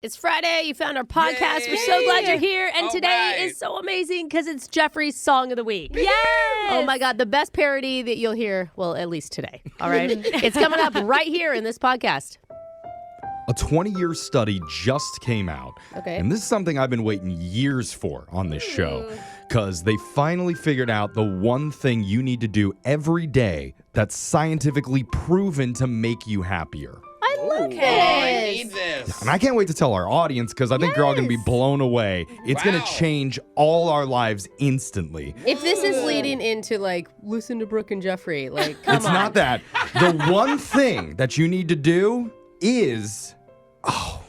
It's Friday. You found our podcast. Yay! We're so glad you're here. And All today right. is so amazing because it's Jeffrey's Song of the Week. Yes! Oh my God, the best parody that you'll hear, well, at least today. All right? It's coming up right here in this podcast. A 20-year study just came out. Okay. And this is something I've been waiting years for on this show because they finally figured out the one thing you need to do every day that's scientifically proven to make you happier. I love I this. need this. And I can't wait to tell our audience because I think you're all going to be blown away. It's going Wow. to change all our lives instantly. If this is leading into, like, listen to Brooke and Jeffrey, like, come It's on. not that. The one thing that you need to do is... Oh,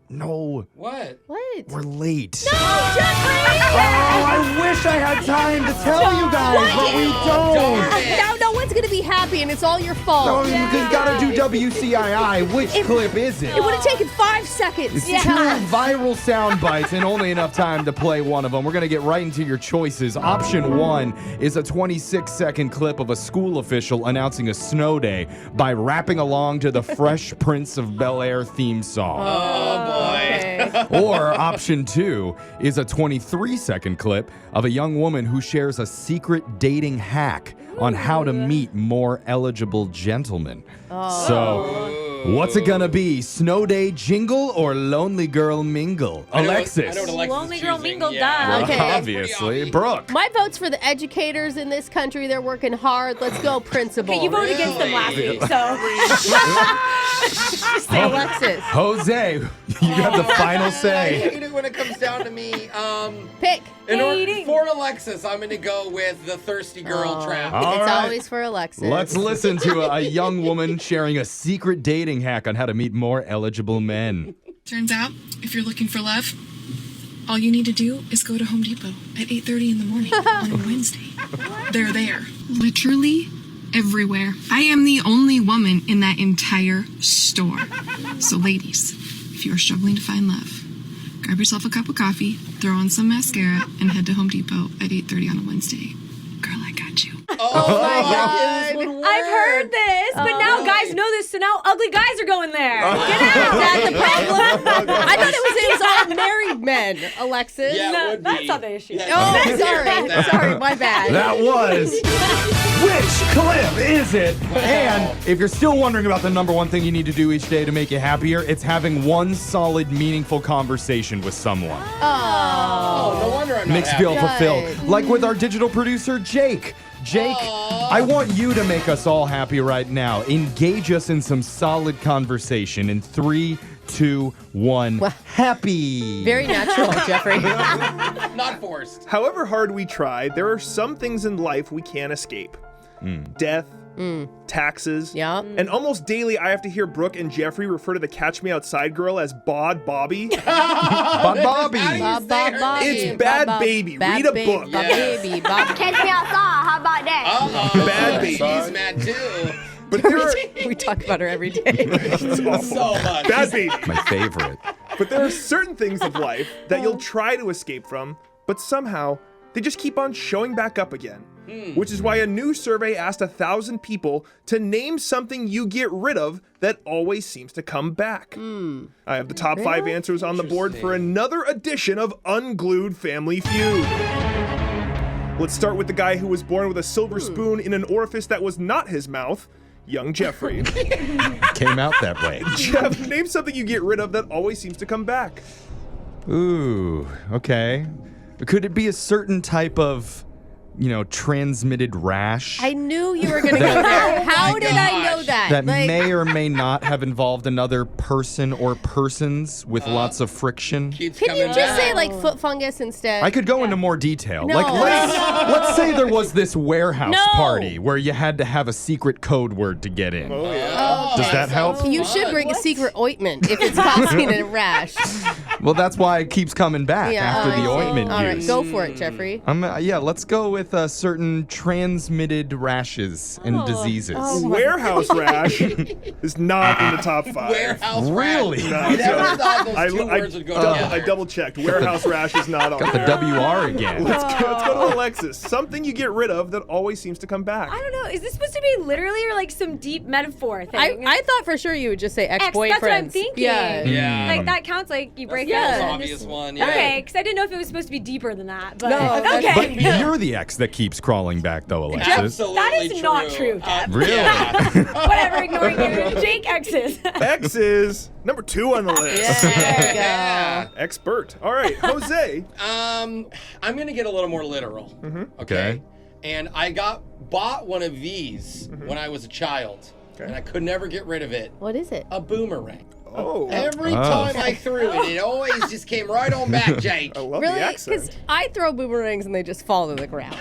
no. What? What? We're late. No, Jeffrey! Oh, I wish I had time to tell you guys, but we don't. Now no one's going to be happy, and it's all your fault. No, you gotta do WCII. Which clip is it? It would have taken 5 seconds. It's two viral sound bites and only enough time to play one of them. We're going to get right into your choices. Option 1 is a 26-second clip of a school official announcing a snow day by rapping along to the Fresh Prince of Bel-Air theme song. Oh, boy. Okay. Or option 2 is a 23-second clip of a young woman who shares a secret dating hack on how to meet more eligible gentlemen. So, what's it gonna be? Snow day jingle or lonely girl mingle? Alexis. I know what Alexis Lonely is girl choosing. mingle, Yeah. duh. Well, Okay. obviously. Brooke. My vote's for the educators in this country. They're working hard. Let's go, principal. Okay, you voted against them last week, so. Just say Alexis. Jose, you got the final I say. hate it when it comes down to me. Pick. For Alexis, I'm going to go with the thirsty girl trap. All It's right. always for Alexis. Let's listen to a young woman sharing a secret dating hack on how to meet more eligible men. Turns out, if you're looking for love, all you need to do is go to Home Depot at 8:30 in the morning on a Wednesday. They're there. Literally everywhere. I am the only woman in that entire store. So ladies, if you are struggling to find love, grab yourself a cup of coffee, throw on some mascara, and head to Home Depot at 8:30 on a Wednesday. Girl, I got you. Oh, my God. I've heard this, but now guys know this, so now ugly guys are going there. Get out. That's the problem. I thought it was all married men, Alexis. Yeah, it No, would that's be. not the issue. Yeah, Oh, no. sorry. Sorry, my bad. That was Which Clip Is It? And if you're still wondering about the number one thing you need to do each day to make you happier, it's having one solid, meaningful conversation with someone. Oh, no wonder I'm not Makes you happy. feel fulfilled. Good. Like with our digital producer, Jake. Jake, I want you to make us all happy right now. Engage us in some solid conversation in 3, 2, 1. Well, Happy. Very natural, Jeffrey. Not forced. However hard we try, there are some things in life we can't escape. Death, taxes, Yeah. and almost daily I have to hear Brooke and Jeffrey refer to the Catch Me Outside girl as Bod Bobby. Bob Bobby. Bob, Bob, Bobby. It's Bad Bob, Baby. Bad Read a baby, book. Bob, Yes. baby, Bob. Catch me outside. How about that? Uh-oh. Bad baby. She's mad, too. But there are We talk about her every day. So much. Bad Baby. My favorite. But there are certain things of life that you'll try to escape from, but somehow they just keep on showing back up again. Which is why a new survey asked 1,000 people to name something you get rid of that always seems to come back. I have the top 5 answers on the board for another edition of Unglued Family Feud. Let's start with the guy who was born with a silver spoon in an orifice that was not his mouth, young Jeffrey. Came out that way. Jeff, name something you get rid of that always seems to come back. Ooh, okay. Could it be a certain type of, transmitted rash I knew you were going to go there. How did I know gosh. that? that Like, may or may not have involved another person or persons with lots of friction? Keeps Can you coming just back. say, like, foot fungus instead? I could go into more detail. No. Like, let's say there was this warehouse No. party where you had to have a secret code word to get in. Oh, yeah. Does that help? You should bring a secret ointment if it's causing a rash. Well, that's why it keeps coming back after I the see. ointment All right, use. go for it, Jeffrey. Let's go with certain transmitted rashes and diseases. Warehouse rash is not in the top 5. Warehouse Really? rash. I never thought those I, two I, words would go double, together. I double checked. Warehouse rash is not on Got the there. WR again. Let's go to Alexis. Something you get rid of that always seems to come back. I don't know. Is this supposed to be literally or like some deep metaphor thing? I thought for sure you would just say ex-boyfriends. That's what I'm thinking. Yeah. Like, that counts, like, you break That's up. the and obvious just- one. Yeah. Okay, because I didn't know if it was supposed to be deeper than that. But, No, okay. But you're the ex that keeps crawling back, though, Alexis. Absolutely That is not true, Jeff. Really? Whatever, ignoring you. Jake X's. X is number 2 on the list. Yeah. Expert. All right, Jose. I'm gonna get a little more literal. Okay. And I bought one of these when I was a child, and I could never get rid of it. What is it? A boomerang. Oh, Every time I threw it always just came right on back, Jake. I love Really? the Because accent. I throw boomerangs and they just fall to the ground.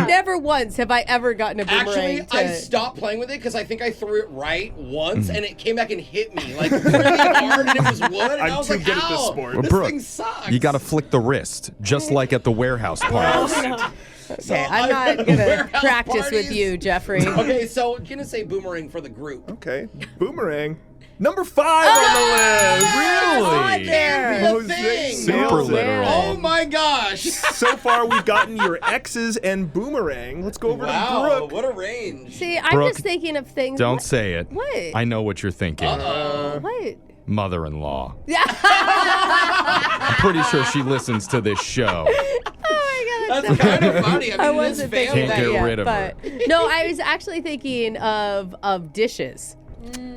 Never once have I ever gotten a boomerang. Actually, I stopped playing with it because I think I threw it right once, and it came back and hit me like really hard, and it was wood, and I'm I was too like, good at this ow, sport. Well, this Brooke, thing sucks. you got to flick the wrist, just like at the warehouse parties. Okay, I'm not gonna Warehouse practice parties. with you, Jeffrey. Okay, so I'm gonna say boomerang for the group. Okay, boomerang. Number 5 on the list. Really? There. The Jose thing. Super nails it. literal. Oh my gosh. So far, we've gotten your X's and boomerang. Let's go over to Wow, Brooke. what a range. See, I'm Brooke, just thinking of things. Don't say it. What? I know what you're thinking. What? Mother-in-law. I'm pretty sure she listens to this show. Oh my God. That's kind of funny. I I mean, wasn't this thinking family. Can't that get yet, rid of her. but no, I was actually thinking of dishes.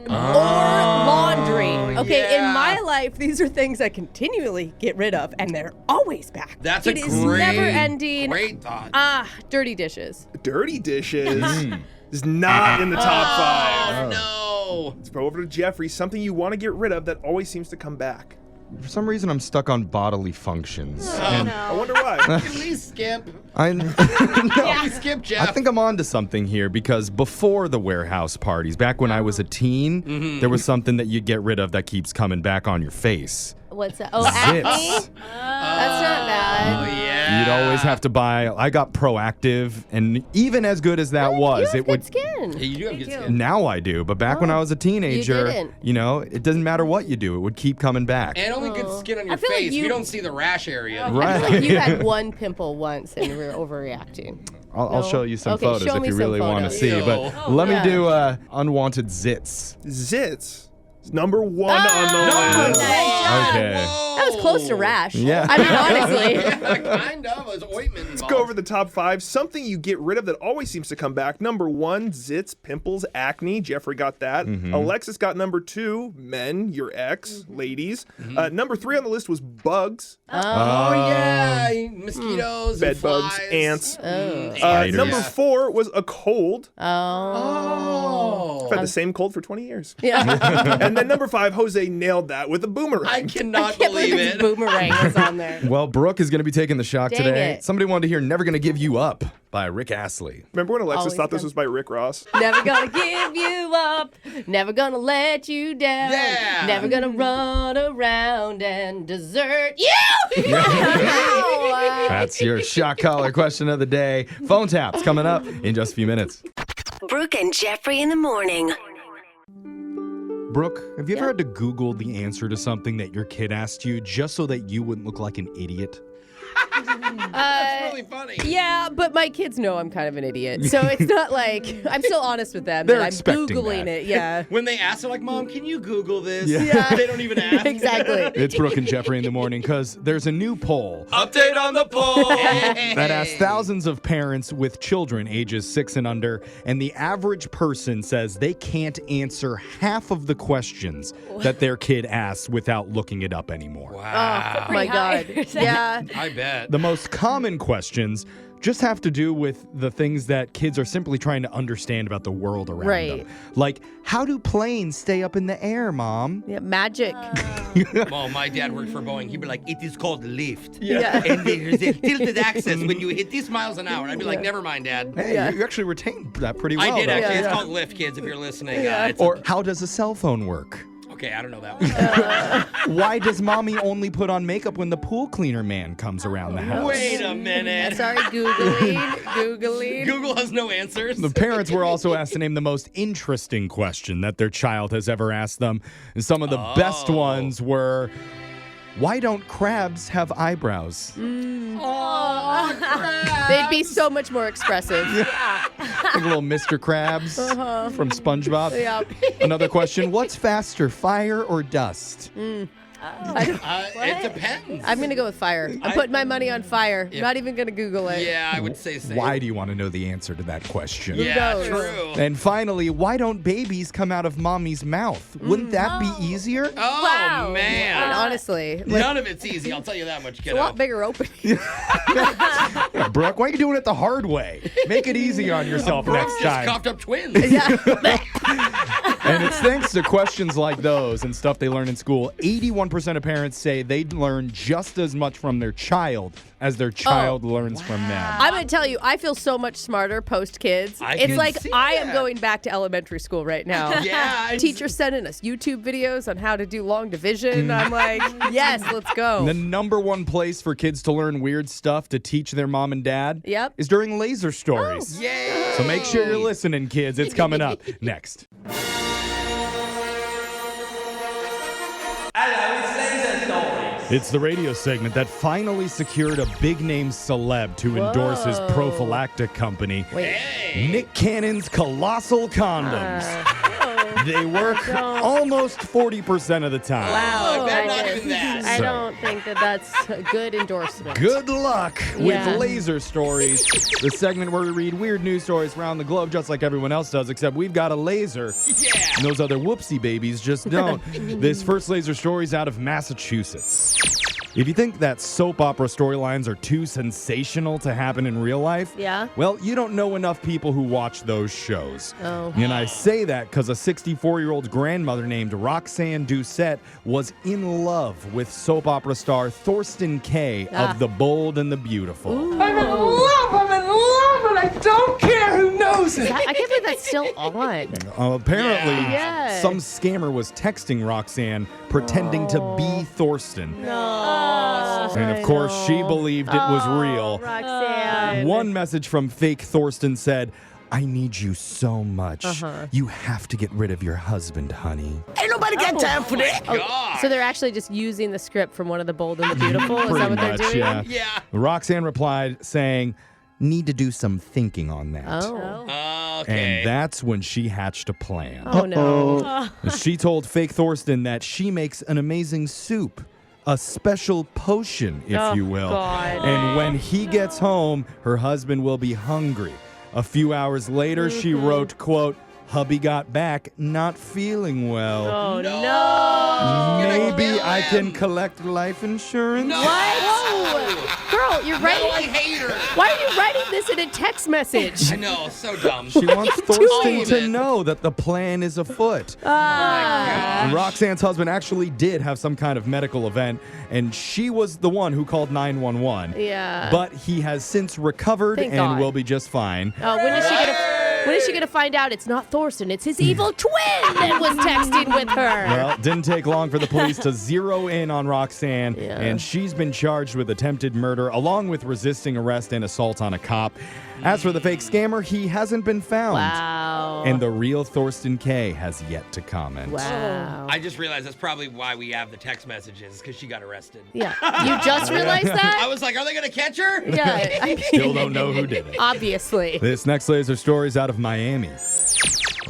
Or laundry. Okay, in yeah. my life, these are things I continually get rid of, and they're always back. That's It a is great, never ending. great thought. Dirty dishes. Dirty dishes is not in the top 5. Oh, no. Let's go over to Jeffrey. Something you want to get rid of that always seems to come back. For some reason, I'm stuck on bodily functions. And I wonder why. Can we skip? I Can we skip, Jeff? I think I'm onto something here because before the warehouse parties, back when I was a teen, there was something that you get rid of that keeps coming back on your face. What's that? Oh, acne? Zits. That's not Oh, bad. yeah. You'd always have to buy. I got Proactive, and even as good as that was, You have it good would. skin. Yeah, you do have good skin. Now I do, but back when I was a teenager, didn't. you know, it doesn't matter what you do, it would keep coming back. And only good skin on your feel like face. you- We don't see the rash area. Right. I feel like you had one pimple once and you were overreacting. I'll show you some Okay, photos show if me you some really want to photos. see. Ew. But let yeah. me do unwanted zits. Zits is number 1 on the list. Okay. That was close to rash. Yeah. I mean, honestly. Yeah, kind of. It was ointment. Let's go over the top 5. Something you get rid of that always seems to come back. Number 1, zits, pimples, acne. Jeffrey got that. Alexis got number 2, men, your ex, ladies. Number 3 on the list was bugs, Oh, yeah. Mosquitoes, bed and bugs, flies. ants. Spiders. Number 4 was a cold. Oh. I've had the same cold for 20 years. Yeah. And then number 5, Jose nailed that with a boomerang. I cannot Can't believe believe this it. boomerang was on there. Well, Brooke is going to be taking the shot Dang today. it. Somebody wanted to hear Never Gonna Give You Up by Rick Astley. Remember when Alexis Always thought this good. was by Rick Ross? Never gonna give you up. Never gonna let you down. Yeah. Never gonna run around and desert you. That's your shot collar question of the day. Phone taps coming up in just a few minutes. Brooke and Jeffrey in the morning. Brooke, have you ever had to Google the answer to something that your kid asked you just so that you wouldn't look like an idiot? That's really funny. Yeah, but my kids know I'm kind of an idiot. So it's not like I'm still honest with them. They're that I'm expecting Googling that. it. Yeah. When they ask, they're like, Mom, can you Google this? Yeah. They don't even ask. Exactly. It's Brooke and Jeffrey in the morning because there's a new poll Update on the poll. that asks thousands of parents with children ages 6 and under, and the average person says they can't answer half of the questions that their kid asks without looking it up anymore. Wow. Oh my God. Yeah. I bet. The most common questions just have to do with the things that kids are simply trying to understand about the world around Right. them. Like, how do planes stay up in the air, Mom? Yeah, magic. Well, my dad worked for Boeing. He'd be like, it is called lift. Yeah. And there's a tilted axis when you hit this miles an hour. I'd be like, never mind, Dad. Hey, you actually retained that pretty well. I did though. actually. Yeah, It's yeah. called lift, kids, if you're listening. Or how does a cell phone work? Okay, I don't know that one. Why does Mommy only put on makeup when the pool cleaner man comes around the house? Wait a minute. Sorry, Googling. Google has no answers. The parents were also asked to name the most interesting question that their child has ever asked them. And some of the best ones were, why don't crabs have eyebrows? Oh, crap. They'd be so much more expressive. Like little Mr. Krabs from SpongeBob. Yep. Another question. What's faster, fire or dust? It depends. I'm going to go with fire. I'm putting my money on fire. I'm not even going to Google it. Yeah, I would say same. Why do you want to know the answer to that question? Yeah, knows? true. And finally, why don't babies come out of mommy's mouth? Wouldn't that be easier? Oh, Wow. And man. honestly, None of it's easy, I'll tell you that much, it's a kiddo. lot bigger opening. Yeah, Brooke, why are you doing it the hard way? Make it easy on yourself next Just time. coughed up twins. And it's thanks to questions like those and stuff they learn in school. 81% of parents say they'd learn just as much from their child as their child learns from them. I'm going to tell you, I feel so much smarter post kids. I It's can like see I am that. going back to elementary school right now. Yeah. Teachers sending us YouTube videos on how to do long division. I'm like, yes, let's go. The number one place for kids to learn weird stuff to teach their mom and dad is during laser stories. Yay. So make sure you're listening, kids. It's coming up next. It's the radio segment that finally secured a big-name celeb to endorse his prophylactic company, Nick Cannon's Colossal Condoms. They work almost 40% of the time. Wow. I bet not even that. I So- don't think that that's a good endorsement. Good luck with Yeah. Laser Stories, the segment where we read weird news stories around the globe just like everyone else does, except we've got a laser. Yeah. And those other whoopsie babies just don't. This first laser story is out of Massachusetts. If you think that soap opera storylines are too sensational to happen in real life, well, you don't know enough people who watch those shows. Oh. And I say that because a 64-year-old grandmother named Roxanne Doucette was in love with soap opera star Thorsten Kaye of The Bold and the Beautiful. I'm in love, and I don't care who knows it. I can't believe that's still on. Apparently, Yeah. some scammer was texting Roxanne pretending to be Thorsten. And of course, she believed it was real. Roxanne. One message from fake Thorsten said, I need you so much. You have to get rid of your husband, honey. Ain't nobody got time for that. God. So they're actually just using the script from One of the Bold and the Beautiful? Is Pretty that what much, they're doing? Yeah. Roxanne replied saying, need to do some thinking on that. Oh. Okay. And that's when she hatched a plan. Oh, no. She told fake Thorsten that she makes an amazing soup. A special potion, if you will. God. And when he gets home, her husband will be hungry. A few hours later, she wrote, quote, hubby got back not feeling well. Oh, no. Maybe I can collect life insurance? What? Girl, you're No, writing. I hate her. Why are you writing this in a text message? I know, so dumb. She wants Thorsten doing? to know that the plan is afoot. And Roxanne's husband actually did have some kind of medical event, and she was the one who called 911. Yeah. But he has since recovered Thank and God. will be just fine. Oh, when is she gonna find out it's not Thorsten, it's his evil twin that was texting with her? Well, it didn't take long for the police to zero in on Roxanne, Yeah. and she's been charged with attempted murder along with resisting arrest and assault on a cop. As for the fake scammer, he hasn't been found. Wow. And the real Thorsten Kaye has yet to comment. Wow. I just realized that's probably why we have the text messages, because she got arrested. Yeah. You just realized I that? was like, are they going to catch her? Yeah. I mean, Still don't know who did it. obviously. This next laser story is out of Miami.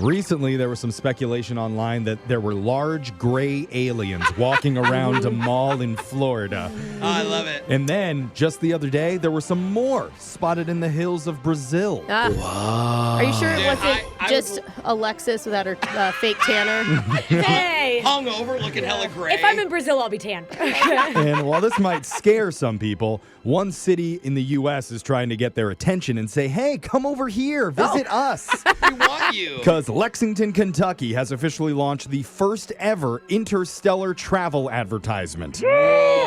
Recently, there was some speculation online that there were large gray aliens walking around a mall in Florida. Oh, I love it. And then, just the other day, there were some more spotted in the hills of Brazil. Are you sure it Dude, wasn't I just Alexis without her fake tanner? Hey. Hung over, looking hella gray. If I'm in Brazil, I'll be tan. And while this might scare some people, one city in the U.S. is trying to get their attention and say, hey, come over here, visit us. we want you. Because Lexington, Kentucky has officially launched the first ever interstellar travel advertisement.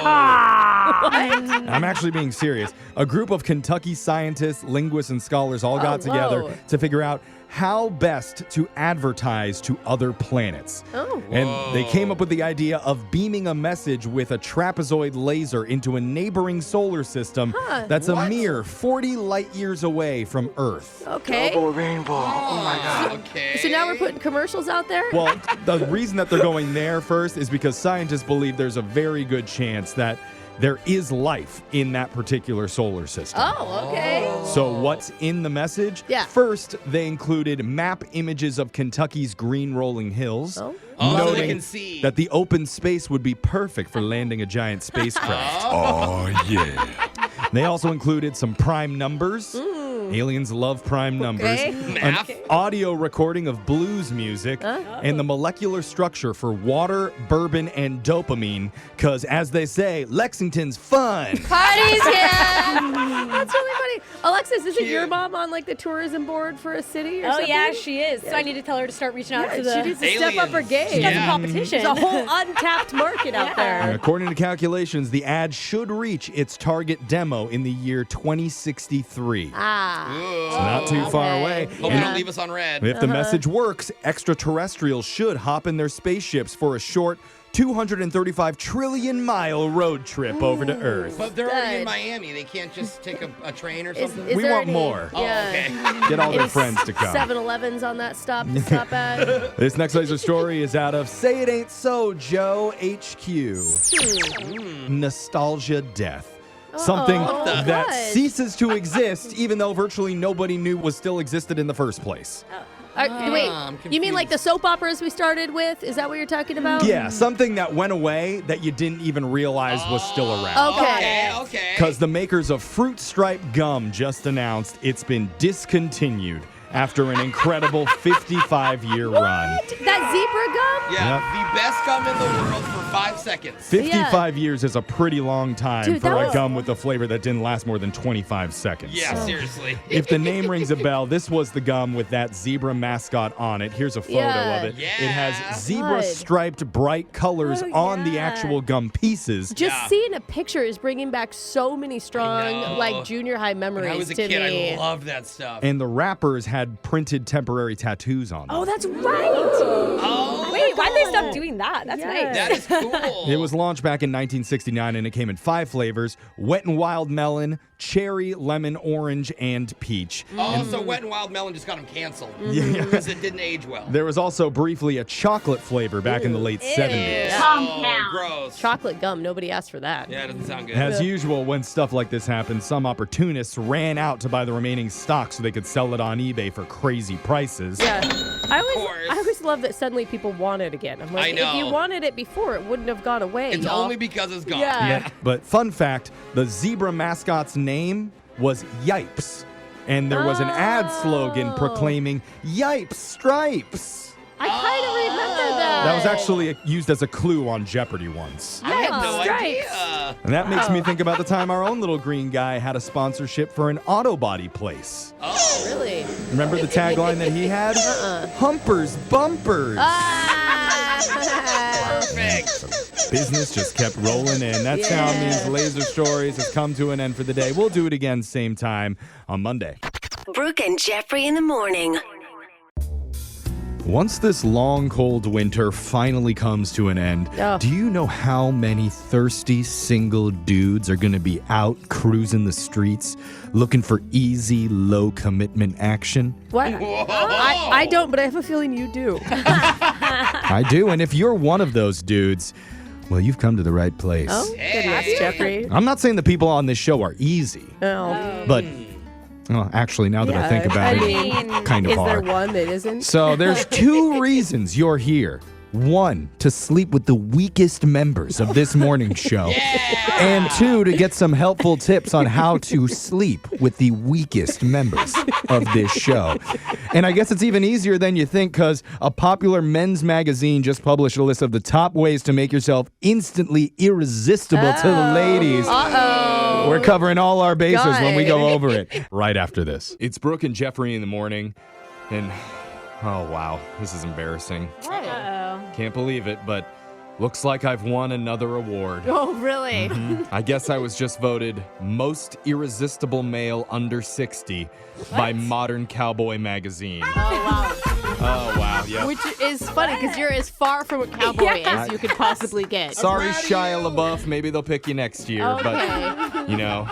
I'm actually being serious. A group of Kentucky scientists, linguists, and scholars all got together whoa. to figure out how best to advertise to other planets. Oh. And they came up with the idea of beaming a message with a trapezoid laser into a neighboring solar system that's a mere 40 light years away from Earth. Okay. Rainbow. Oh my God. Okay. So now we're putting commercials out there? Well, the reason that they're going there first is because scientists believe there's a very good chance that there is life in that particular solar system. Oh, okay. So what's in the message? Yeah. First, they included map images of Kentucky's green rolling hills. Oh. So they Noting can see. that the open space would be perfect for landing a giant spacecraft. Oh, yeah. They also included some prime numbers. Aliens love prime numbers. Okay. An Math. audio recording of blues music, and the molecular structure for water, bourbon, and dopamine. Because, as they say, Lexington's fun. Party's here. That's really funny. Alexis, isn't Cute. your mom on like the tourism board for a city or Oh something? yeah, she is. So I need to tell her to start reaching out to She the needs to step up her Aliens. game. She has Yeah. a competition. There's a whole untapped market out Yeah. there. According to calculations, the ad should reach its target demo in the year 2063. Ooh. Not too far okay. away. Hope And you don't leave us on red. if the message works, extraterrestrials should hop in their spaceships for a short 235 trillion mile road trip over to Earth. But they're already in Good. Miami. They can't just take a train or Is something. We there want any- more. Oh, Yeah. okay. Get all their Any friends to come. 7-Elevens on that stop to stop at. This next laser story is out of Say It Ain't So, Joe HQ. Nostalgia death. Something What? that ceases to exist even though virtually nobody knew was still existed in the first place. Wait, I'm you mean like the soap operas we started with? Is that what you're talking about? Yeah, something that went away that you didn't even realize was still around. Okay. Okay. Because the makers of Fruit Stripe Gum just announced it's been discontinued after an incredible 55-year run. That zebra gum? Yeah, the best gum in the world for 5 seconds. 55 years is a pretty long time Dude, for that a was- gum with a flavor that didn't last more than 25 seconds. Yeah, seriously. If the name rings a bell, this was the gum with that zebra mascot on it. Here's a photo Yeah. of it. Yeah. It has zebra Good. striped bright colors Oh, on the yeah. actual gum pieces. Just Yeah. seeing a picture is bringing back so many I strong, know. like junior high memories When I was a to kid, me. I loved that stuff. And the wrappers had printed temporary tattoos on them. Oh, that's right. Oh, Wait, why'd they stop doing that? That's Yes. nice. that is cool. It was launched back in 1969 and it came in 5 flavors: wet and wild melon, cherry, lemon, orange, and peach. Oh, so Wet and Wild Melon just got them canceled. Yeah. Because it didn't age well. There was also briefly a chocolate flavor back in the late 70s. Oh, gross. Chocolate gum. Nobody asked for that. Yeah, it doesn't sound good. As usual, when stuff like this happens, some opportunists ran out to buy the remaining stock so they could sell it on eBay for crazy prices. Yeah. I course. always love that suddenly people want it again. I'm like, I if you know. wanted it before, it wouldn't have gone away. It's y'all. only because it's gone. Yeah. But fun fact, the zebra mascot's name was Yipes. And there was an ad slogan Oh. proclaiming, Yipes Stripes. I kind of remember that. That was actually used as a clue on Jeopardy once. I had no Stripes. idea. And that makes me think about the time our own little green guy had a sponsorship for an auto body place. Oh, Really? Remember the tagline that he had? Humpers Bumpers. perfect. Business just kept rolling in. That sound means Laser Stories has come to an end for the day. We'll do it again same time on Monday. Brooke and Jeffrey in the morning. Once this long, cold winter finally comes to an end, Oh. do you know how many thirsty single dudes are going to be out cruising the streets looking for easy, low-commitment action? What? I don't, but I have a feeling you do. I do, and if you're one of those dudes, well, you've come to the right place. Oh, goodness, Jeffrey. I'm not saying the people on this show are easy, Oh. but well, actually, now that I think about it, kind of Is there are. one that isn't? So there's 2 reasons you're here. 1, to sleep with the weakest members of this morning show. And 2, to get some helpful tips on how to sleep with the weakest members of this show. And I guess it's even easier than you think because a popular men's magazine just published a list of the top ways to make yourself instantly irresistible to the ladies. Uh-oh. We're covering all our bases when we go Guy. over it right after this. It's Brooke and Jeffrey in the morning, and oh wow, this is embarrassing. Uh-oh. Can't believe it, but looks like I've won another award. Oh, really? I guess I was just voted most irresistible male under 60 by Modern Cowboy magazine. Oh wow, yeah. Which is funny because you're as far from a cowboy as you could possibly get. Sorry, Shia LaBeouf. Maybe they'll pick you next year, Okay. but you know,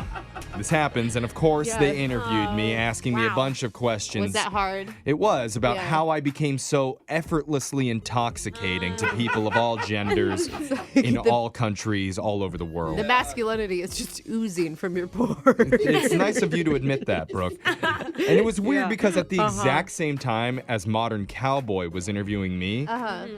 this happens, and of course they interviewed me, asking me a bunch of questions. Was that hard? It was, about how I became so effortlessly intoxicating to people of all genders, in all countries, all over the world. The masculinity is just oozing from your pores. It's nice of you to admit that, Brooke. And it was weird because at the exact same time as Modern Cowboy was interviewing me,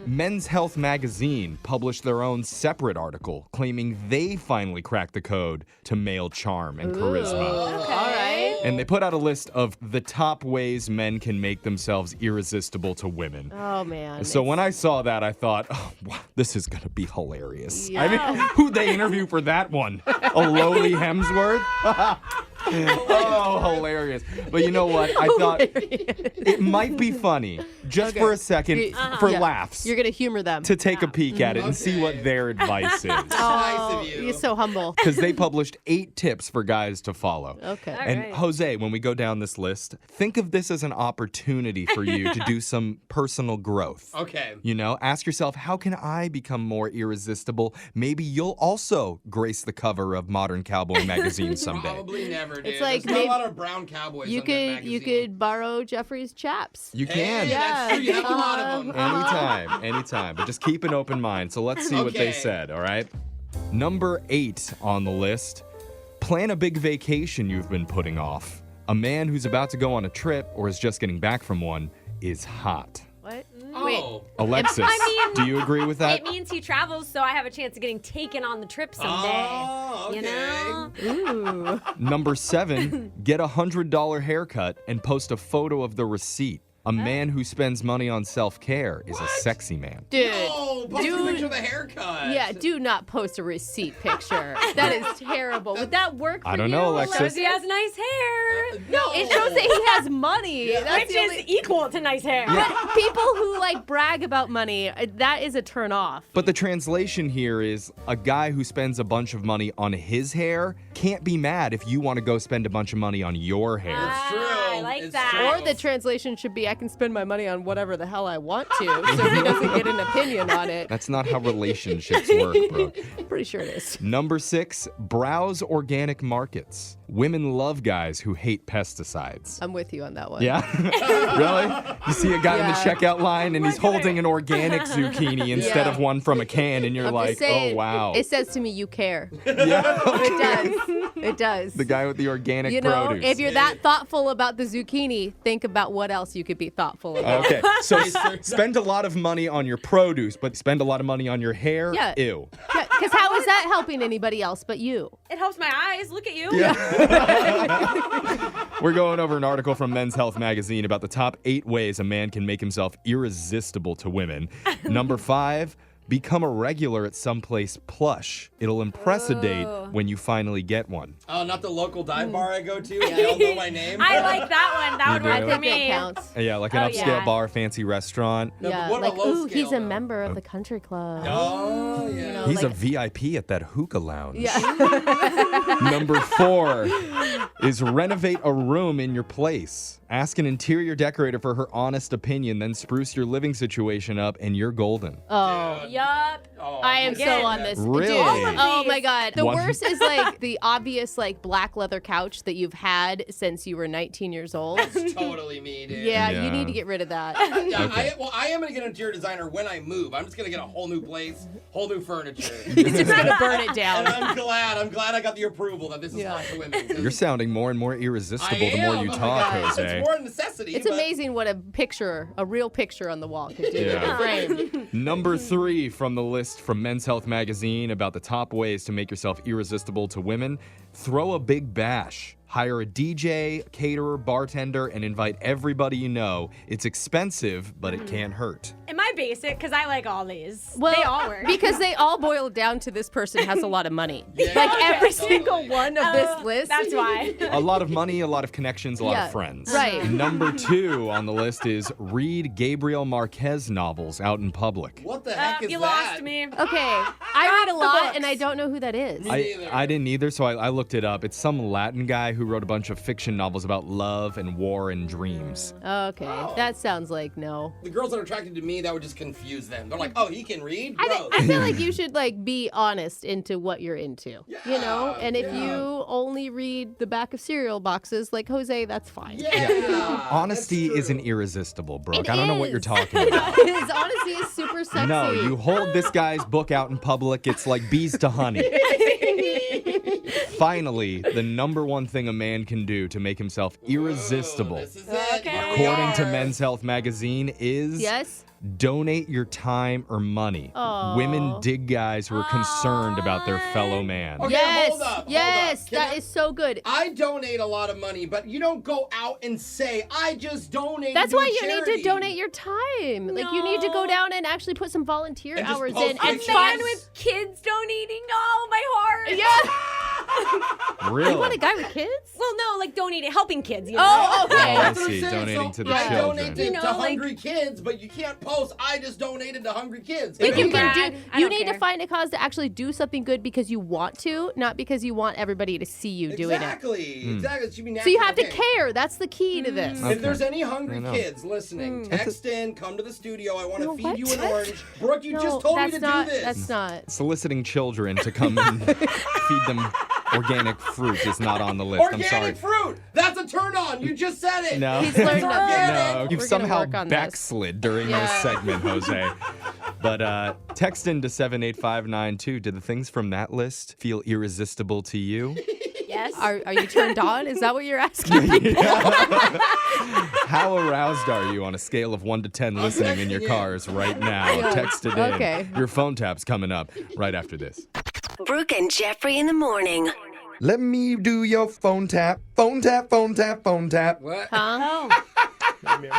Men's Health magazine published their own separate article claiming they finally cracked the code to male charm and charisma. Okay. All right. And they put out a list of the top ways men can make themselves irresistible to women. Oh, man. So when I saw that, I thought, oh, wow, this is going to be hilarious. Yeah. I mean, who'd they interview for that one? A lowly Hemsworth? Oh, hilarious. But you know what? I thought it might be funny, just for a second, for laughs. You're going to humor them. To take a peek at it and see what their advice is. Nice of you. You're so humble. Because they published 8 tips for guys to follow. Okay. And Jose, when we go down this list, think of this as an opportunity for you to do some personal growth. Okay. You know, ask yourself, how can I become more irresistible? Maybe you'll also grace the cover of Modern Cowboy magazine someday. Probably never, dude. It's like There's not maybe- a lot of brown cowboys You on that could magazine. borrow Jeffrey's chaps. You Hey, can. that's true. You have a lot of them. Anytime. But just keep an open mind. So let's see what they Okay. said, all right? Number 8 on the list. Plan a big vacation you've been putting off. A man who's about to go on a trip or is just getting back from one is hot. What? Oh. Alexis, do you agree with that? It means he travels, so I have a chance of getting taken on the trip someday. Oh, okay. You know? Ooh. Number 7, get a $100 haircut and post a photo of the receipt. A man who spends money on self-care is a sexy man. Dude. Oh, post a picture of the haircut. Yeah, do not post a receipt picture. That is terrible. Would that work for you? I don't know, Alexis. Shows he has nice hair. No, it shows that he has money. That's Which the is only... equal to nice hair. But people who brag about money, that is a turn off. But the translation here is a guy who spends a bunch of money on his hair can't be mad if you want to go spend a bunch of money on your hair. It's true. I like It's that. true. Or the translation should be, I can spend my money on whatever the hell I want to, so he doesn't get an opinion on it. That's not how relationships work, bro. I'm pretty sure it is. Number 6, browse organic markets. Women love guys who hate pesticides. I'm with you on that one. Yeah? Really? You see a guy in the Yeah. checkout line and he's holding an organic zucchini instead of one from a can, and you're I'm like, just saying, oh, wow. It says to me, you care. Yeah. It does. It does. The guy with the organic you know, produce. if you're that thoughtful about the zucchini, think about what else you could be thoughtful about. Okay, so spend a lot of money on your produce, but spend a lot of money on your hair? Yeah. Ew. Because how is that helping anybody else but you? It helps my eyes. Look at you. We're going over an article from Men's Health magazine about the top 8 ways a man can make himself irresistible to women. Number 5, become a regular at someplace plush. It'll impress a date when you finally get one. Oh, not the local dive bar I go to. They all know my name. I like that one. That would You work do? for I think me. that counts. Yeah, like an Oh, upscale yeah. bar, fancy restaurant. No, but Yeah, what like, about low ooh, he's scale, a though? member of the country club. Oh, yeah. know, He's like- a VIP at that hookah lounge. Yeah. Number 4 is renovate a room in your place. Ask an interior decorator for her honest opinion, then spruce your living situation up, and you're golden. Oh. Yup. Oh, I am Again. so on this. Really? Dude. All of Oh these. my God. The One- worst is the obvious black leather couch that you've had since you were 19 years old. That's totally me, dude. Yeah, Yeah. you need to get rid of that. Yeah, Okay. I am gonna get an interior designer when I move. I'm just gonna get a whole new place, whole new furniture. He's just gonna burn it And down. I'm glad I got the approval that this is Yeah. not for women. 'cause You're sounding more and more irresistible I the more am. you Oh my talk, God. Jose. It's more a necessity. It's but- amazing what a real picture on the wall could do Yeah. in a frame. Number 3 from the list from Men's Health magazine about the top ways to make yourself irresistible to women. Throw a big bash. Hire a DJ, caterer, bartender, and invite everybody you know. It's expensive, but it can't hurt. Am I basic? Because I like all these. Well, they all work. because they all boil down to this person has a lot of money. Yeah. Like Okay. every Totally. single one of this list. That's why. A lot of money, a lot of connections, a lot Yeah, of friends. right. Number 2 on the list is read Gabriel Marquez novels out in public. What the heck is you that? lost me. Okay, I read a the lot books. and I don't know who that is. Me neither. I didn't either, so I looked it up. It's some Latin guy who who wrote a bunch of fiction novels about love and war and dreams. Okay, that sounds like no. The girls that are attracted to me, that would just confuse them. They're like, oh, he can read? Gross. I feel like you should be honest into what you're into, And if you only read the back of cereal boxes like Jose, that's fine. Yeah. Honesty isn't irresistible, Brooke. I don't know what you're talking It about. is. Honesty is super sexy. No, you hold this guy's book out in public, it's like bees to honey. Finally, the number one thing a man can do to make himself irresistible, This is it. Okay. according to Men's Health magazine, is Yes? donate your time or money. Aw. Women dig guys who are concerned about their fellow man. Okay, Yes. hold up. Yes. Can That I- is so good. I donate a lot of money, but you don't go out and say, I just donated That's to why a you charity. need to donate your time. Like, you need to go down and actually put some volunteer And just hours post in. A And pictures. man with kids donating. Oh, my heart. Yeah. Really? You want a guy with kids? Well, no, like donating, helping kids. You know? Oh, okay. Oh, I That's what I'm see. saying. Donating to the I children. donate to, You know, to like- hungry kids, but you can't post, I just donated to hungry kids. If you Okay. can Brag. do, I you don't need care. to find a cause to actually do something good because you want to, not because you want everybody to see you doing it. Exactly. Exactly. It should be So you natural. have to Okay. care. That's the key to this. Okay. If there's any I hungry know. kids listening, text in, come to the studio. I want to No, feed what? you an orange. Brooke, you No, just told me that's to not, do this. That's not. Soliciting children to come and feed them organic fruit is not on the list. I'm sorry. Organic fruit. That's a turn on. You just said it. No. He's learned It's that. organic. No, you've We're gonna somehow work on this. backslid during Yeah. this segment, Jose. But text into 78592. Did the things from that list feel irresistible to you? Yes. Are you turned on? Is that what you're asking? How aroused are you on a scale of 1 to 10 listening in your texting in. cars right now? Text it in. Okay. Your phone tap's coming up right after this. Brooke and Jeffrey in the morning. Let me do your phone tap. Phone tap, phone tap, phone tap. What? Huh?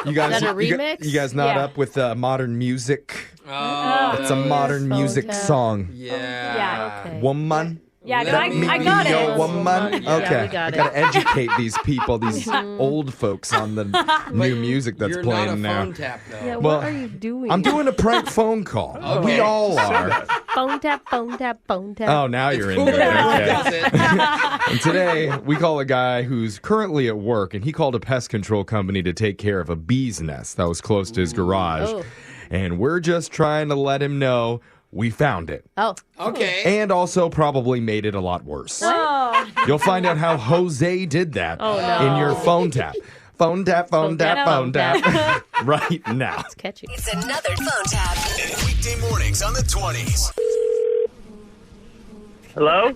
You guys, Is that a you remix? you guys not Yeah. up with modern music? Oh, It's a modern phone music tap. song. yeah. Yeah. Okay. Woman. Yeah, Let I, me I be got your it. woman. Yeah, Okay, we got I gotta educate these people, these old folks, on the new music that's You're playing not a now. phone tap, though. Yeah, Well, what are you doing? I'm doing a prank phone call. We Okay. all are. phone tap, phone tap, phone tap. Oh, now you're into it. That's Okay. it. And today we call a guy who's currently at work, and he called a pest control company to take care of a bee's nest that was close to his garage. Oh. And we're just trying to let him know we found it. Oh. Okay. And also probably made it a lot worse. Oh. You'll find out how Jose did that Oh, no. in your phone tap. Phone tap, phone tap, phone tap. Right now. It's catchy. It's another phone tap. Weekday mornings on the 20s. Hello?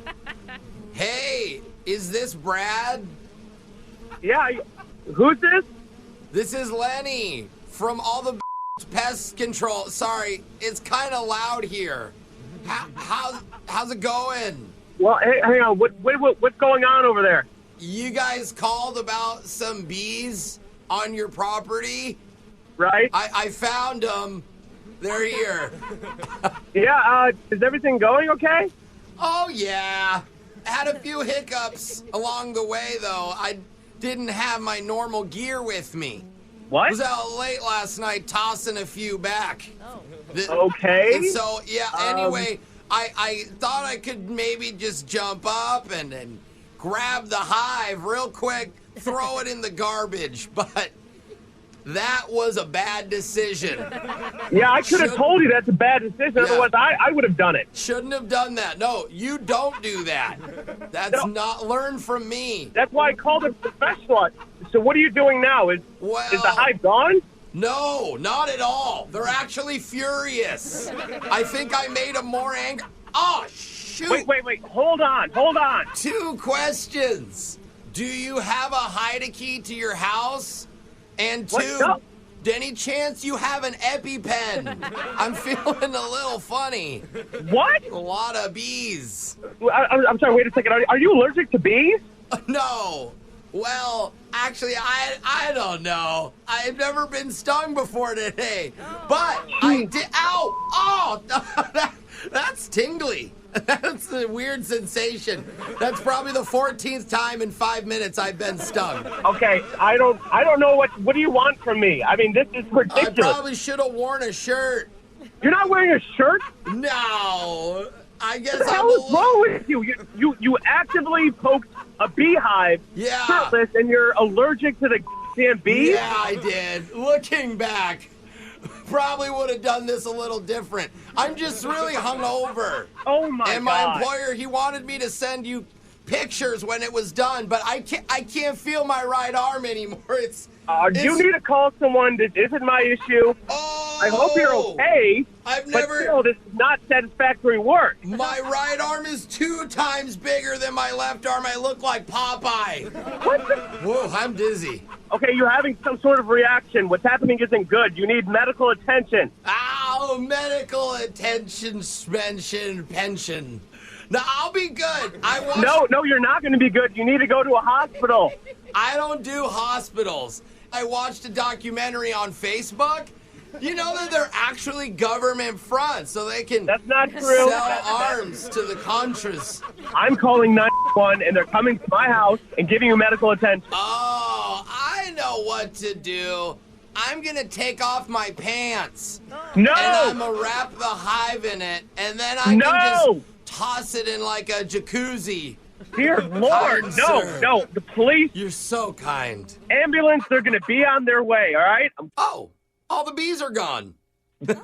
Hey, is this Brad? Yeah, who's this? This is Lenny from all the pest control. Sorry, it's kind of loud here. How's it going? Well, hey, hang on. What's going on over there? You guys called about some bees on your property? Right? I found them. They're here. Yeah, is everything going okay? Oh, yeah. Had a few hiccups along the way, though. I didn't have my normal gear with me. What? Was out late last night tossing a few back. Okay. And so, yeah, anyway, I thought I could maybe just jump up and grab the hive real quick, throw it in the garbage, but that was a bad decision. Yeah, I could have told you that's a bad decision. Yeah. Otherwise, I would have done it. Shouldn't have done that. No, you don't do that. That's not learn from me. That's why I called a professional. So what are you doing now? Is the hive gone? No, not at all. They're actually furious. I think I made them more angry. Oh, shoot. Wait. Hold on. 2 questions. Do you have a hide-a-key to your house? And 2, What? No. any chance you have an EpiPen? I'm feeling a little funny. What? A lot of bees. I'm sorry, wait a second. Are you allergic to bees? No. Well, actually, I don't know. I've never been stung before today. But I did. Ow! Oh! That's tingly. That's a weird sensation. That's probably the 14th time in 5 minutes I've been stung. Okay, I don't know what do you want from me? I mean, this is I ridiculous. probably should have worn a shirt. You're not wearing a shirt? No. I guess What the I'm hell is wrong with you? You actively poked a beehive, shirtless, and you're allergic to the damn bees? Yeah, I did. Looking back, probably would have done this a little different. I'm just really hungover. Oh my God. And my employer, he wanted me to send you pictures when it was done, but I can't feel my right arm anymore. You need to call someone. This isn't my issue. Oh, I hope you're okay. But still, this is not satisfactory work. My right arm is 2 times bigger than my left arm. I look like Popeye. What the? Whoa, I'm dizzy. Okay, you're having some sort of reaction. What's happening isn't good. You need medical attention. Ow, medical attention, pension. No, I'll be good. No, you're not going to be good. You need to go to a hospital. I don't do hospitals. I watched a documentary on Facebook. You know that they're actually government fronts, so they can That's not true. sell arms to the Contras. I'm calling 911, and they're coming to my house and giving you medical attention. Oh, I know what to do. I'm going to take off my pants. No! And I'm going to wrap the hive in it, and then I can just toss it in like a jacuzzi. Dear Lord, no, the police. You're so kind. Ambulance, they're going to be on their way, all right? Oh, all the bees are gone.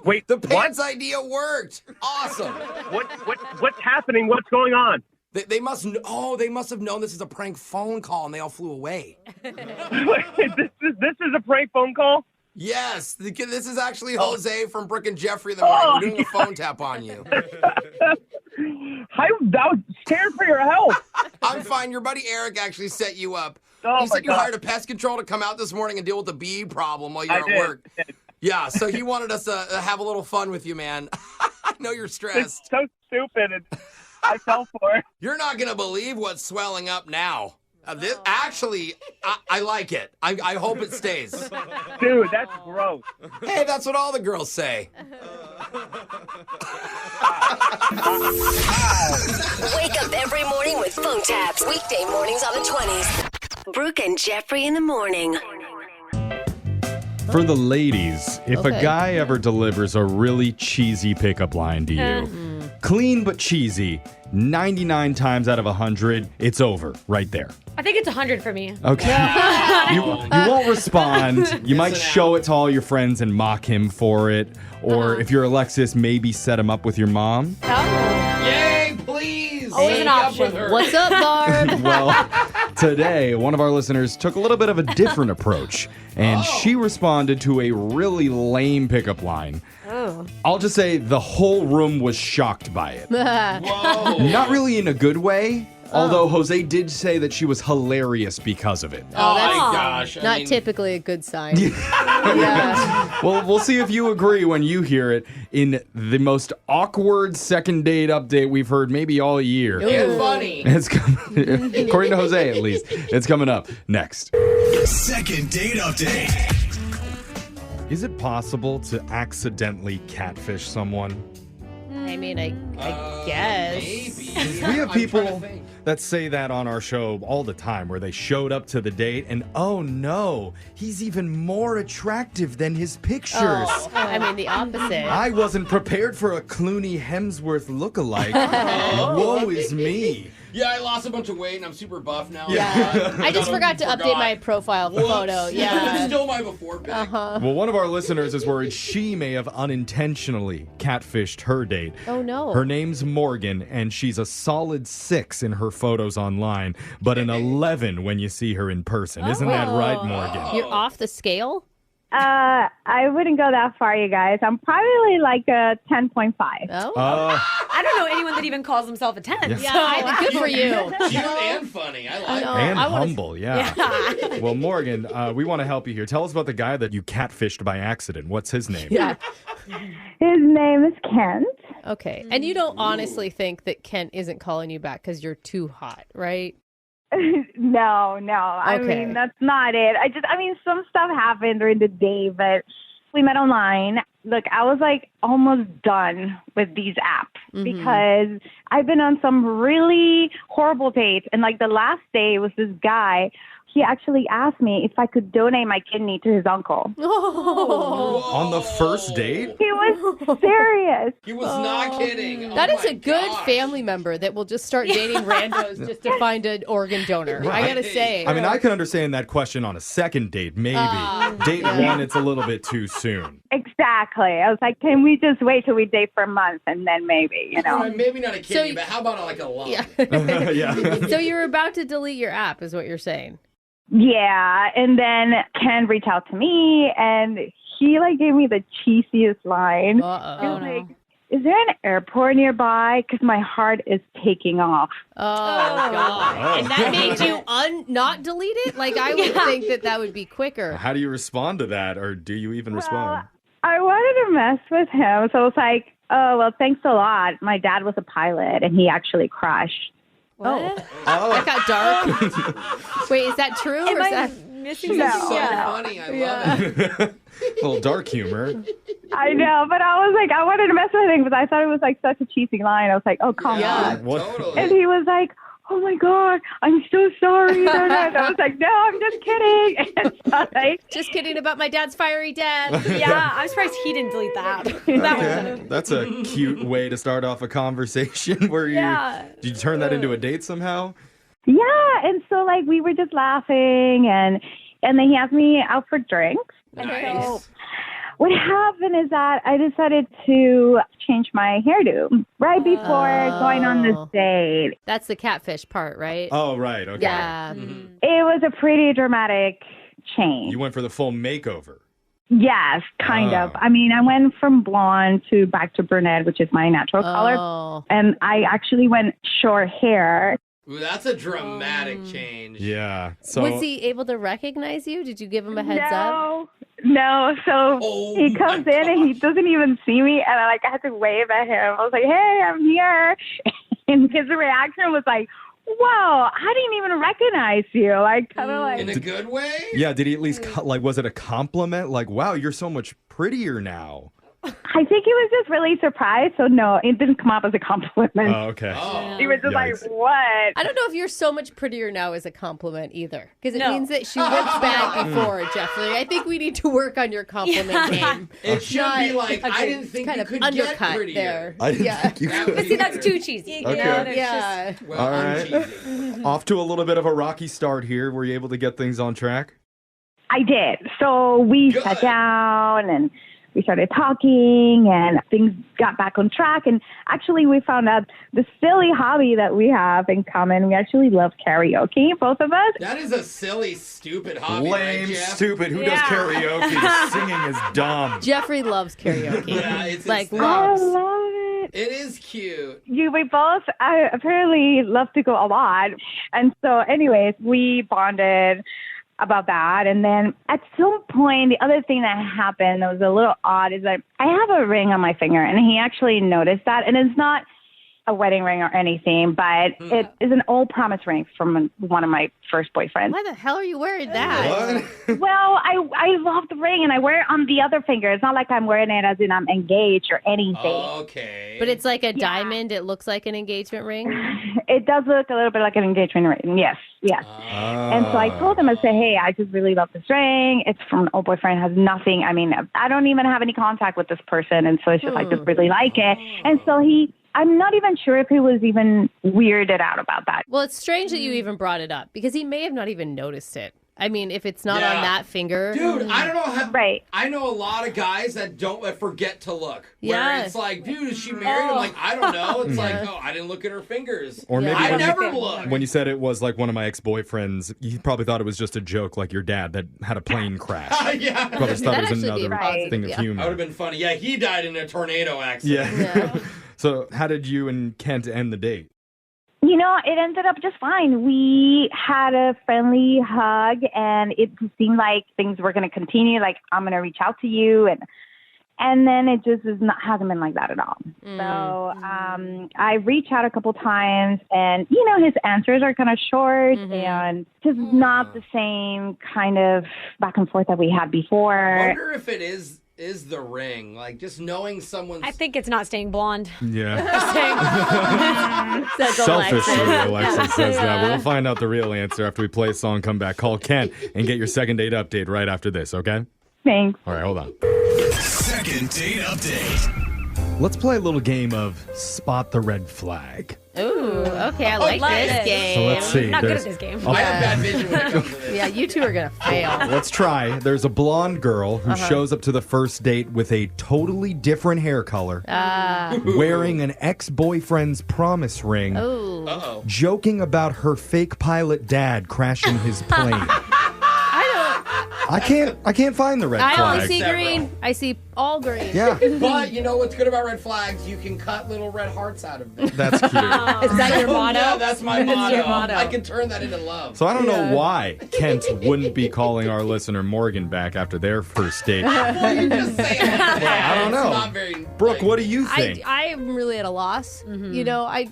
Wait, the pants idea worked. Awesome. What's happening? What's going on? They must have known this is a prank phone call and they all flew away. This is a prank phone call? Yes, this is actually Jose from Brooke and Jeffrey in the morning. We're doing a phone tap on you. I was scared for your health. I'm fine. Your buddy Eric actually set you up. Oh, he said you hired a pest control to come out this morning and deal with the bee problem while you're at work. Yeah, so he wanted us to have a little fun with you, man. I know you're stressed. It's so stupid, and I fell for it. You're not going to believe what's swelling up now. Actually, I like it. I hope it stays. Dude, that's gross. Hey, that's what all the girls say. Wake up every morning with phone taps. Weekday mornings on the 20s. Brooke and Jeffrey in the morning. For the ladies, if a guy ever delivers a really cheesy pickup line to you, clean but cheesy, 99 times out of 100, it's over right there. I think it's 100 for me. Okay. You won't respond. You might show it to all your friends and mock him for it. Or if you're Alexis, maybe set him up with your mom. Yay, please. Always an option. What's up, Barb? Well, today, one of our listeners took a little bit of a different approach, and she responded to a really lame pickup line. Oh. I'll just say the whole room was shocked by it. Whoa. Not really in a good way, although Jose did say that she was hilarious because of it. Oh, my gosh. Not typically a good sign. Yeah. Well, we'll see if you agree when you hear it in the most awkward second date update we've heard maybe all year. And funny. It's according to Jose, at least. It's coming up next. Second date update. Is it possible to accidentally catfish someone? I mean, I guess. Maybe. We have people that say that on our show all the time, where they showed up to the date and, oh no, he's even more attractive than his pictures. Oh, I mean, the opposite. I wasn't prepared for a Clooney Hemsworth lookalike. Woe is me. Yeah, I lost a bunch of weight and I'm super buff now. Yeah. I just forgot to update my profile photo. Yeah. Still my before pic. Well, one of our listeners is worried she may have unintentionally catfished her date. Oh, no. Her name's Morgan, and she's a solid 6 in her photos online, but an 11 when you see her in person. Isn't that right, Morgan? You're off the scale? I wouldn't go that far, you guys. I'm probably like a 10.5. Oh. I don't know anyone that even calls themselves a 10. Yeah, I think good for you. Cute and funny. I like it. And humble, yeah. Well, Morgan, we want to help you here. Tell us about the guy that you catfished by accident. What's his name? Yeah. His name is Kent. Okay. And you don't honestly think that Kent isn't calling you back because you're too hot, right? No. I Okay. mean, that's not it. Some stuff happened during the day, but we met online. Look, I was like almost done with these apps because I've been on some really horrible dates. And like the last day was this guy he actually asked me if I could donate my kidney to his uncle. On the first date? He was serious. He was not kidding. That Oh is a my good gosh. family member that will just start dating randos just to find an organ donor. I gotta say. I mean, I can understand that question on a second date, maybe. Date one, it's a little bit too soon. Exactly. I was like, can we just wait till we date for a month and then maybe, you know? Maybe not a kidney, but how about like a lung? Yeah. So you're about to delete your app, is what you're saying. Yeah, and then Ken reached out to me, and he like gave me the cheesiest line. He was like, "Is there an airport nearby? Because my heart is taking off." Oh, God. And that made you not delete it? Like, I would think that would be quicker. How do you respond to that, or do you even respond? I wanted to mess with him, so I was like, "Oh, well, thanks a lot. My dad was a pilot, and he actually crashed." Oh. That got dark. Wait, is that true? Am or is I that missing No. something? So funny. I love it. A little dark humor. I know, but I was like, I wanted to mess with him because I thought it was like such a cheesy line. I was like, oh, come on. Totally. And he was like, oh my God, I'm so sorry. And I was like, no, I'm just kidding. And so, like, just kidding about my dad's fiery dad? Yeah, I'm surprised he didn't delete that. Okay. That's a cute way to start off a conversation where did you turn that into a date somehow? Yeah, and so like we were just laughing, and then he asked me out for drinks. Nice. And so what happened is that I decided to change my hairdo right before going on this date. That's the catfish part, right? Oh, right. Okay. Yeah. It was a pretty dramatic change. You went for the full makeover. Yes, kind of. I mean, I went from blonde to back to brunette, which is my natural color. And I actually went short hair. Ooh, that's a dramatic change. Yeah. So was he able to recognize you? Did you give him a heads up? No. So he comes in and he doesn't even see me. And I had to wave at him. I was like, hey, I'm here. And his reaction was like, whoa, I didn't even recognize you. Like, kind of like. In a good way? Yeah. Did he at least, was it a compliment? Like, wow, you're so much prettier now. I think he was just really surprised. So, no, it didn't come up as a compliment. Oh, okay. He was just like, what? I don't know if you're so much prettier now as a compliment either. Because it means that she looked bad before, Jeffrey. I think we need to work on your compliment game. It should be like, I didn't think kind you of could undercut get prettier. there. I didn't think you could. But see, that's too cheesy. You know? Yeah. Just, Well, All right. Off to a little bit of a rocky start here. Were you able to get things on track? I did. So we sat down and we started talking and things got back on track. And actually we found out the silly hobby that we have in common. We actually love karaoke, both of us. That is a silly, stupid hobby. Lame, right, Jeff? stupid. Who does karaoke? Singing is dumb. Jeffrey loves karaoke. Yeah, it's like, his loves. I love it. It is cute. We both apparently love to go a lot. And so anyways, we bonded about that. And then at some point, the other thing that happened that was a little odd is that I have a ring on my finger, and he actually noticed that. And it's not a wedding ring or anything, but it is an old promise ring from one of my first boyfriends. Why the hell are you wearing that? Well, I love the ring, and I wear it on the other finger. It's not like I'm wearing it as in I'm engaged or anything. Okay. But it's like a diamond. It looks like an engagement ring. It does look a little bit like an engagement ring. Yes. And so I told him, I said, hey, I just really love this ring. It's from an old boyfriend. It has nothing. I mean, I don't even have any contact with this person. And so it's just, I just really like it. And so I'm not even sure if he was even weirded out about that. Well, it's strange that you even brought it up because he may have not even noticed it. I mean, if it's not on that finger. Dude, I don't know how. Right. I know a lot of guys that don't forget to look. Yeah. Where it's like, dude, is she married? I'm like, I don't know. It's like, oh, I didn't look at her fingers. Or maybe I never look. When you said it was like one of my ex-boyfriends, you probably thought it was just a joke, like your dad that had a plane crash. Yeah. Probably thought it was another thing of humor. That would have been funny. Yeah, he died in a tornado accident. Yeah. So how did you and Kent end the date? You know, it ended up just fine. We had a friendly hug, and it seemed like things were going to continue. Like, I'm going to reach out to you, and then it just hasn't been like that at all. So I reached out a couple times, and you know, his answers are kind of short and just not the same kind of back and forth that we had before. I wonder if it is is the ring? Like, just knowing someone's... I think it's not staying blonde. Yeah. Says Selfishly, Alexis. Alexis says that. But we'll find out the real answer after we play a song, come back, call Ken, and get your second date update right after this, okay? Thanks. All right, hold on. Second date update. Let's play a little game of Spot the Red Flag. Ooh, okay, I like this game. So let's see. Not good at this game. I have bad vision when it comes to this. Yeah, you two are going to fail. Let's try. There's a blonde girl who shows up to the first date with a totally different hair color, wearing an ex-boyfriend's promise ring, Ooh. joking about her fake pilot dad crashing his plane. I can't find the red I flag. only see green. I see all green. Yeah. But you know what's good about red flags? You can cut little red hearts out of them. That's cute. Is that your motto? Yeah, that's my motto. your motto. I can turn that into love. So I don't know why Kent wouldn't be calling our listener Morgan back after their first date. Well, you just say it. I don't know. It's not very, Brooke, what do you think? I am really at a loss. You know, I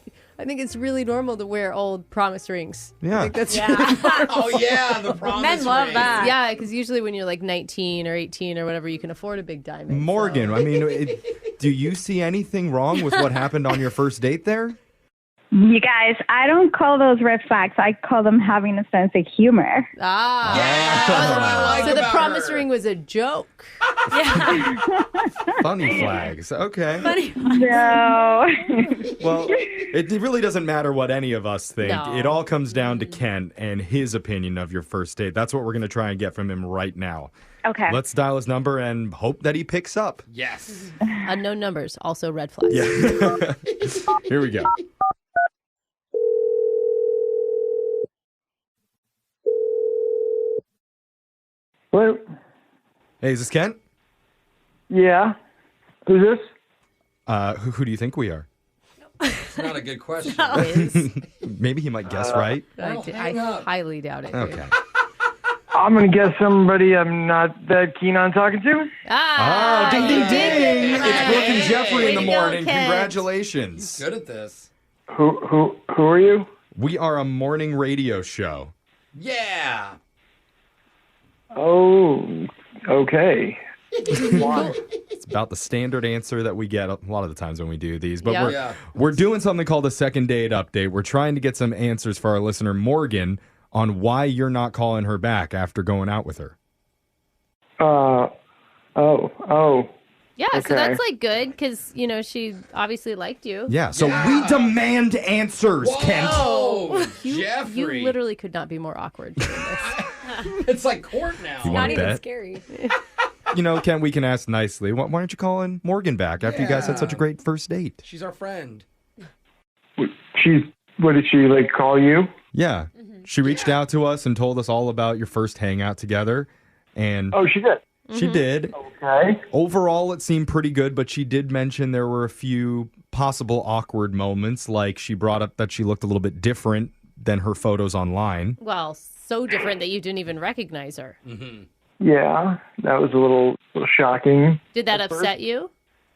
think it's really normal to wear old promise rings. Yeah. I think that's Oh, yeah, the promise Men love ring. that. yeah, because usually when you're like 19 or 18 or whatever, you can afford a big diamond. Morgan, so. I mean, do you see anything wrong with what happened on your first date there? You guys, I don't call those red flags. I call them having a sense of humor. Ah. Yeah, that's what I like So the about promise her. ring was a joke. Funny flags. Okay. No. Well, it really doesn't matter what any of us think. No. It all comes down to Ken and his opinion of your first date. That's what we're going to try and get from him right now. Okay. Let's dial his number and hope that he picks up. Yes. Unknown numbers, also red flags. Yeah. Here we go. Hello? Hey, is this Kent? Yeah. Who's this? Who do you think we are? It's not a good question. Maybe he might guess right. I highly doubt it. Okay. I'm going to guess somebody I'm not that keen on talking to. Oh, ding, ding, ding. It's Brooke and Jeffrey Way in the to go, morning. Kent. Congratulations. Good at this. Who are you? We are a morning radio show. Yeah. Oh, okay. Why? It's about the standard answer that we get a lot of the times when we do these. But Yeah. we're doing something called a second date update. We're trying to get some answers for our listener, Morgan, on why you're not calling her back after going out with her. Oh. Yeah, so Okay. that's like good because, you know, she obviously liked you. Yeah, so we demand answers, Kent. Oh, You Jeffrey. literally could not be more awkward doing this. It's like court now. You Not want to even bet? scary. You know, Kent, we can ask nicely. Why aren't you calling Morgan back after you guys had such a great first date? She's our friend. What did she, like, call you? Yeah. She reached out to us and told us all about your first hangout together. And Oh, she did. she did. Okay. Overall, it seemed pretty good, but she did mention there were a few possible awkward moments, like she brought up that she looked a little bit different than her photos online. Well, so different that you didn't even recognize her. Yeah, that was a little shocking. Did that upset you?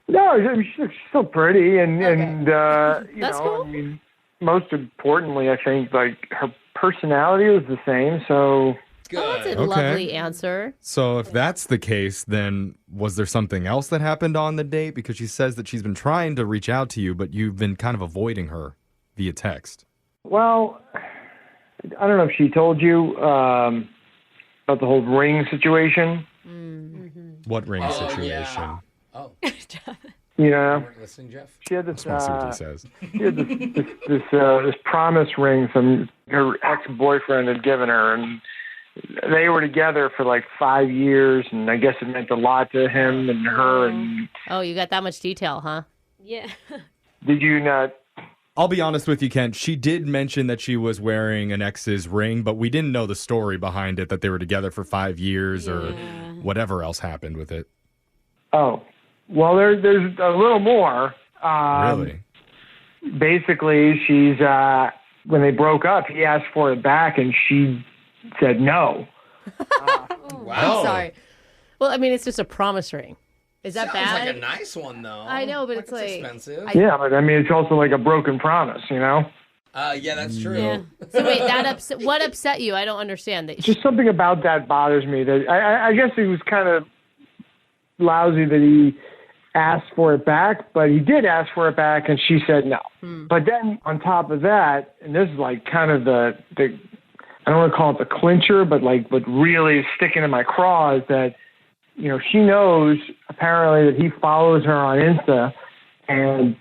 No, I mean, she's still pretty, and you That's know, cool. I mean, most importantly, I think like her personality was the same. So Good. Oh, that's a Okay. lovely answer. So if that's the case, then was there something else that happened on the date? Because she says that she's been trying to reach out to you, but you've been kind of avoiding her via text. well, I don't know if she told you about the whole ring situation. What ring Oh, situation? yeah. Oh, You know, weren't listening, Jeff? she had this. Just want to see what he says. She had this promise ring her ex-boyfriend had given her, and they were together for like 5 years, and I guess it meant a lot to him and her. And Oh, you got that much detail, huh? Yeah. did you not? I'll be honest with you, Kent. She did mention that she was wearing an ex's ring, but we didn't know the story behind it, that they were together for 5 years or whatever else happened with it. Oh, well, there's a little more. Really? Basically, she's when they broke up, he asked for it back, and she said no. Wow. I'm sorry. Well, I mean, it's just a promise ring. Is that Sounds bad? like a nice one, though. I know, but it's like expensive. Yeah, but I mean, it's also like a broken promise, you know? Yeah, that's true. Yeah. So wait, what upset you? I don't understand that. Just something about that bothers me. That I guess it was kind of lousy that he asked for it back, but he did ask for it back, and she said no. But then on top of that, and this is like kind of the I don't want to call it the clincher, but really sticking in my craw is that, you know, she knows apparently that he follows her on Insta, and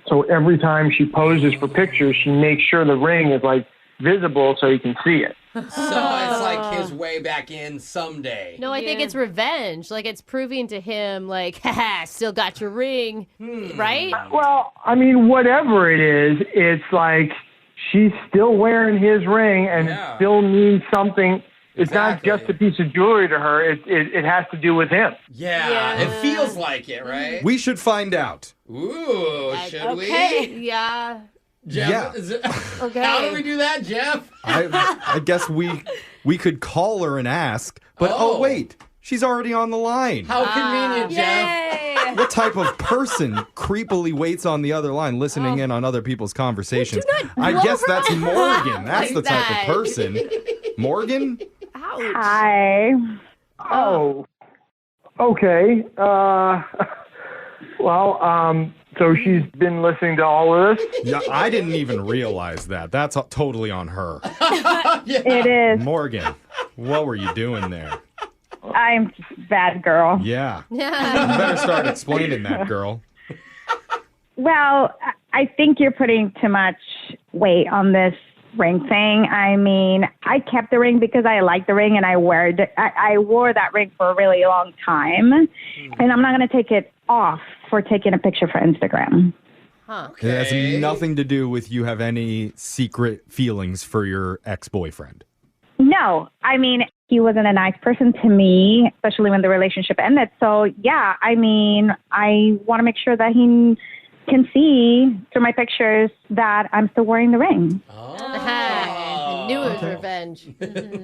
so every time she poses for pictures, she makes sure the ring is like visible so you can see it. So it's like his way back in someday. No, I think it's revenge. Like, it's proving to him, like, haha, still got your ring, right? Well, I mean, whatever it is, it's like she's still wearing his ring and it still means something. It's not just a piece of jewelry to her. It has to do with him. Yeah, it feels like it, right? We should find out. Ooh, should we? Yeah. Jeff, Okay. How do we do that, Jeff? I guess we could call her and ask, but oh wait, she's already on the line. How convenient, Jeff. What type of person creepily waits on the other line, listening in on other people's conversations? I guess that's Morgan. That's the type of person. Morgan? Ouch. Hi. Oh, okay. So she's been listening to all of this? Yeah, I didn't even realize that. That's totally on her. It is. Morgan, what were you doing there? I'm just a bad girl. Yeah. You better start explaining that, girl. Well, I think you're putting too much weight on this ring thing. I mean, I kept the ring because I like the ring and I wore that ring for a really long time. And I'm not going to take it off for taking a picture for Instagram. Okay. It has nothing to do with you have any secret feelings for your ex-boyfriend. No, I mean, he wasn't a nice person to me, especially when the relationship ended. So, yeah, I mean, I want to make sure that he can see through my pictures that I'm still wearing the ring. I knew it was revenge.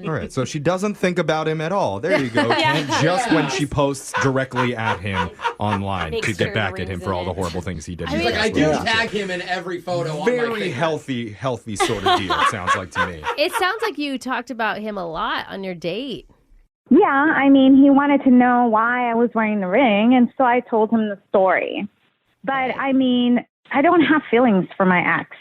All right, so she doesn't think about him at all. There you go. And just when she posts directly at him online to get back at him for all the horrible things he did. She's like, I do tag him in every photo on my Very healthy sort of deal, it sounds like to me. It sounds like you talked about him a lot on your date. Yeah, I mean, he wanted to know why I was wearing the ring, and so I told him the story. But, I mean, I don't have feelings for my ex.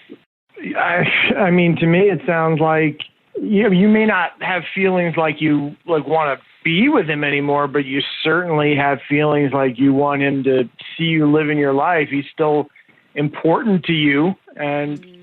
I mean, to me, it sounds like you may not have feelings like you want to be with him anymore, but you certainly have feelings like you want him to see you living your life. He's still important to you. And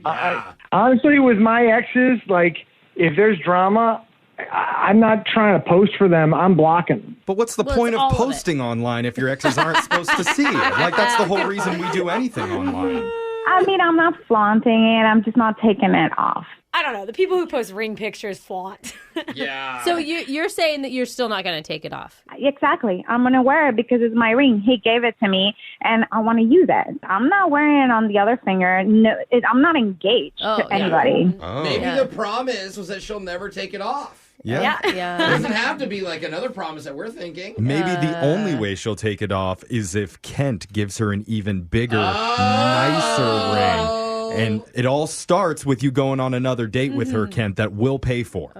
honestly, with my exes, like, if there's drama, I'm not trying to post for them. I'm blocking them. But what's the point of posting online if your exes aren't supposed to see it? Like, that's the whole reason we do anything online. I mean, I'm not flaunting it. I'm just not taking it off. I don't know. The people who post ring pictures flaunt. Yeah. So you're saying that you're still not going to take it off? Exactly. I'm going to wear it because it's my ring. He gave it to me, and I want to use it. I'm not wearing it on the other finger. No, I'm not engaged to anybody. Maybe the promise was that she'll never take it off. Yeah. It doesn't have to be like another promise that we're thinking. Maybe the only way she'll take it off is if Kent gives her an even bigger, nicer ring. And it all starts with you going on another date with her, Kent, that we'll pay for.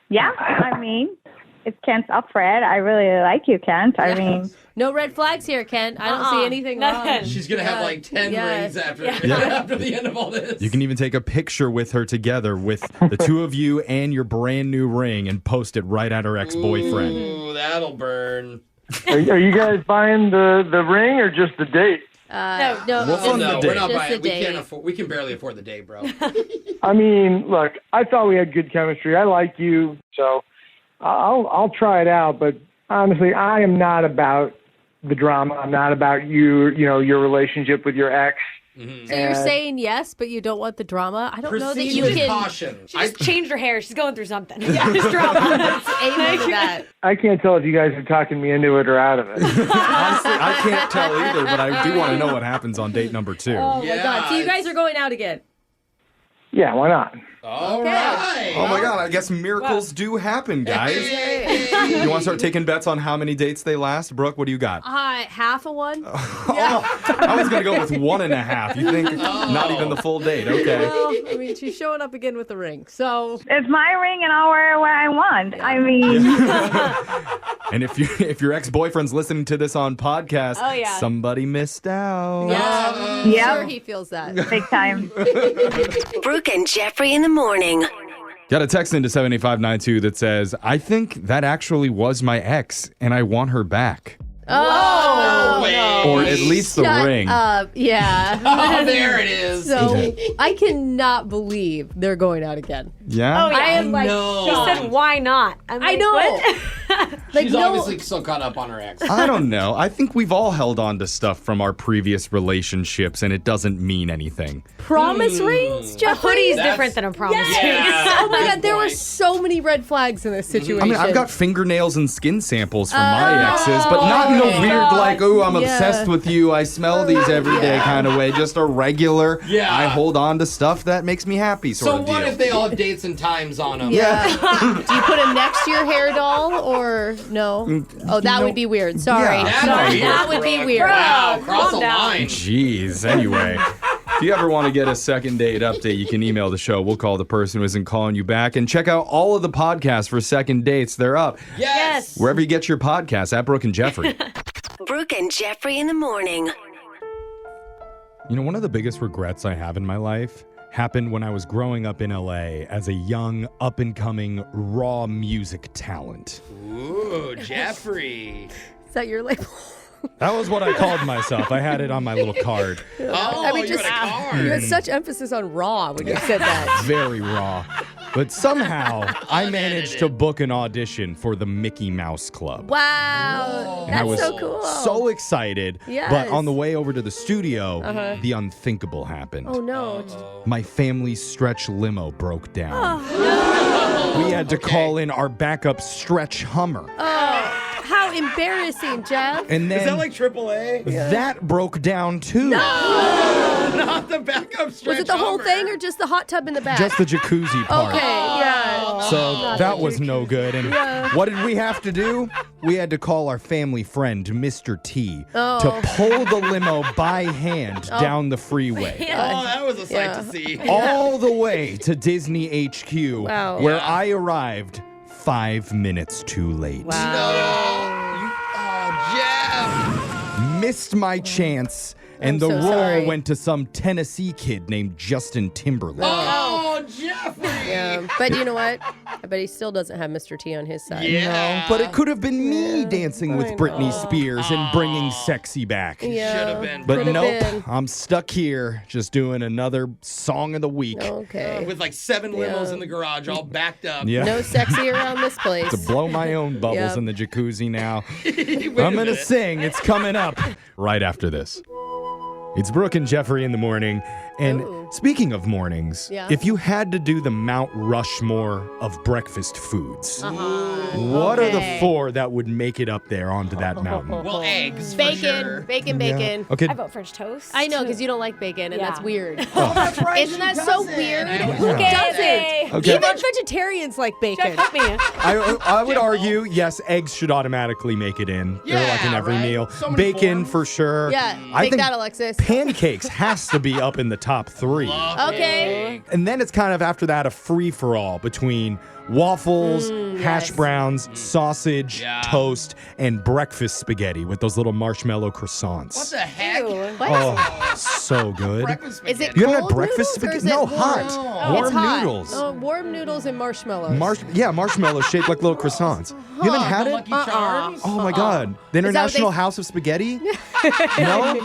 Yeah, I mean, if Kent's up for it, I really like you, Kent. I mean... No red flags here, Kent. I don't see anything wrong. She's going to have like 10 rings after the end of all this. You can even take a picture with her together with the two of you and your brand new ring and post it right at her ex-boyfriend. Ooh, that'll burn. Are you guys buying the ring or just the date? No, we're not buying it. We can barely afford the date, bro. I mean, look, I thought we had good chemistry. I like you, so I'll try it out. But honestly, I am not about the drama. I'm not about your relationship with your ex. Mm-hmm. So you're saying yes, but you don't want the drama? I don't know that you can. Caution. She just changed her hair. She's going through something. Yeah, just drama. Amen to that. I can't tell if you guys are talking me into it or out of it. Honestly, I can't tell either, but I do want to know what happens on date number 2. Oh my God! So you guys are going out again? Yeah, why not? All right. Oh my God! I guess miracles do happen, guys. You want to start taking bets on how many dates they last? Brooke, what do you got? Half of one. I was going to go with 1.5. You think not even the full date? Okay. Well, I mean, she's showing up again with the ring, so It's my ring, and I'll wear it when I want. I mean, And if your ex-boyfriend's listening to this on podcast, somebody missed out. I'm sure he feels that. big time. Brooke and Jeffrey in the morning. Got a text into 7592 that says, I think that actually was my ex, and I want her back. Oh, no. Or at least the ring. Yeah. Oh, there it is. So I cannot believe they're going out again. Yeah? Oh, yeah. I am like, She said, why not? I know. She's obviously still caught up on her ex. I don't know. I think we've all held on to stuff from our previous relationships, and it doesn't mean anything. Promise rings, A Jeffrey? hoodie's different than a promise ring. Oh my God, there were so many red flags in this situation. I mean, I've got fingernails and skin samples from my exes, but not in a weird, like, oh, I'm obsessed with you, I smell these every day kind of way. Just a regular, I hold on to stuff that makes me happy sort of deal. So what if they all have dates and times on them? Yeah. Do you put him next to your hair doll or no? Oh, that would be weird. Sorry. That would be weird. Wow, cross a line. Jeez. Anyway, if you ever want to get a second date update, you can email the show. We'll call the person who isn't calling you back. And check out all of the podcasts for second dates. They're up. Yes. Wherever you get your podcasts, at Brooke and Jeffrey. Brooke and Jeffrey in the morning. You know, one of the biggest regrets I have in my life happened when I was growing up in LA as a young, up-and-coming, raw music talent. Ooh, Jeffrey. Is that your label? That was what I called myself. I had it on my little card. I mean, you had a card. You had such emphasis on raw when you said that. Very raw. But somehow, I managed to book an audition for the Mickey Mouse Club. Wow. And I was so cool. so excited. Yes. But on the way over to the studio, the unthinkable happened. Oh, no. My family's stretch limo broke down. We had to call in our backup stretch Hummer. Oh, how embarrassing, Jeff. And then Is that like AAA? that broke down too. Not the backup stretch. Was it the whole Hummer. thing or just the hot tub in the back? Just the jacuzzi part. Okay, yeah. So that was no good. And what did we have to do? We had to call our family friend, Mr. T, to pull the limo by hand down the freeway. Oh, that was a sight to see. All the way to Disney HQ, Wow. where I arrived 5 minutes too late. Jeff. Missed my chance, and I'm the so role sorry. went to some Tennessee kid named Justin Timberlake. Oh, Jeffrey. Yeah. But you know what? I bet he still doesn't have Mr. T on his side. Yeah. But it could have been me dancing with Britney Spears and bringing sexy back. Yeah. Should have been. But Could have nope, been. I'm stuck here just doing another song of the week. Okay. With like 7 limos in the garage, all backed up. Yeah. No sexy around this place. To blow my own bubbles Yep. in the jacuzzi now. Wait I'm a going to minute. sing. It's coming up right after this. It's Brooke and Jeffrey in the morning. And speaking of mornings, if you had to do the Mount Rushmore of breakfast foods, what are the 4 that would make it up there onto that mountain? Well, eggs. for Bacon, sure. bacon. Okay. I vote French toast. I know, because you don't like bacon, and that's weird. That's right. Isn't that so weird? Who Yeah. doesn't? Okay. Even vegetarians like bacon. Help me. I would argue, yes, eggs should automatically make it in. They're like in Yeah, every right? meal. So many Bacon forms. for sure. Yeah, I make think that, Alexis. pancakes has to be up in the top 3. Okay. And then it's kind of after that a free-for-all between waffles, hash browns, sausage, toast, and breakfast spaghetti with those little marshmallow croissants. What the heck? Oh, so good. Breakfast Is it spaghetti. You haven't had cold breakfast noodles, or is spaghetti? No, it hot. Warm It's hot. noodles. Oh, warm noodles and marshmallows. Marshmallows shaped like little croissants. You haven't had The it? Lucky Charms? Oh my God. The what International they- House of Spaghetti? No?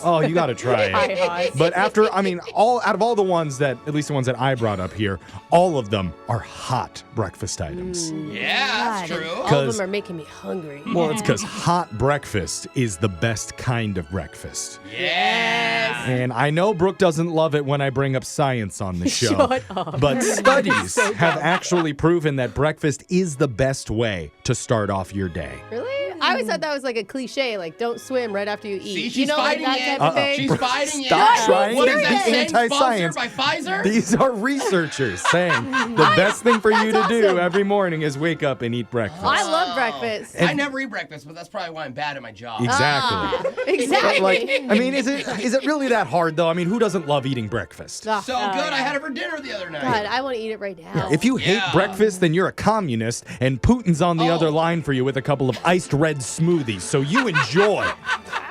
Oh, you got to try it. But after, I mean, out of all the ones that, at least the ones that I brought up here, all of them are hot breakfast items. Yeah, that's true. All of 'Cause- them are making me hungry. Well, it's because hot breakfast is the best kind of breakfast. Yes. And I know Brooke doesn't love it when I bring up science on the show. Shut up. But studies have actually proven that breakfast is the best way to start off your day. Really? I always thought that was like a cliche, like don't swim right after you eat. See, she's you know, like fighting that it. type of thing. She's fighting it. Stop trying What to is be that saying? anti-science. Sponsored by Pfizer? These are researchers saying the best thing for you to do every morning is wake up and eat breakfast. I love breakfast. I never eat breakfast, but that's probably why I'm bad at my job. Exactly. Exactly. But like, I mean, is it really that hard though? I mean, who doesn't love eating breakfast? So good. I had it for dinner the other night. God, I want to eat it right now. If you hate breakfast, then you're a communist, and Putin's on the other line for you with a couple of iced red smoothies. So you enjoy.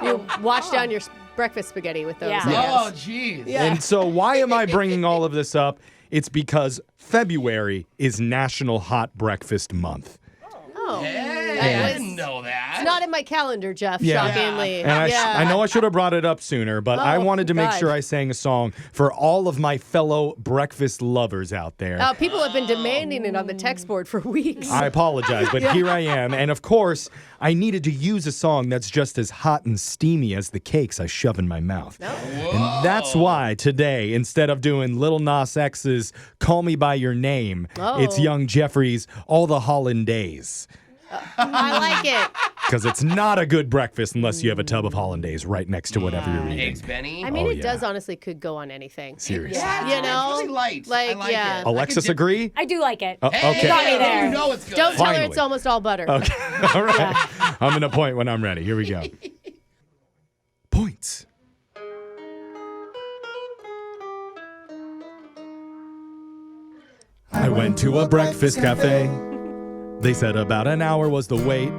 You wash down your breakfast spaghetti with those. Yeah. I guess. Oh, jeez. Yeah. And so why am I bringing all of this up? It's because February is National Hot Breakfast Month. Oh. Hey, I didn't know that. It's not in my calendar, Jeff, Yeah. shockingly. And I know I should have brought it up sooner, but I wanted to make God. sure I sang a song for all of my fellow breakfast lovers out there. People have been demanding it on the text board for weeks. I apologize, but here I am. And of course, I needed to use a song that's just as hot and steamy as the cakes I shove in my mouth. And that's why today, instead of doing Lil Nas X's Call Me By Your Name, it's Young Jeffrey's All the Hollandaise. I like it. Because it's not a good breakfast unless you have a tub of hollandaise right next to whatever you're eating. Eggs, Benny. I mean, it does honestly could go on anything. Seriously. Yeah, You know? it's really light. Like, I like yeah. it. Alexis, agree? I do like it. Okay. got me there. You know it's good. Don't tell her Finally. it's almost all butter. Okay. All right. I'm going to point when I'm ready. Here we go. Points. I went to a breakfast cafe. They said about an hour was the wait.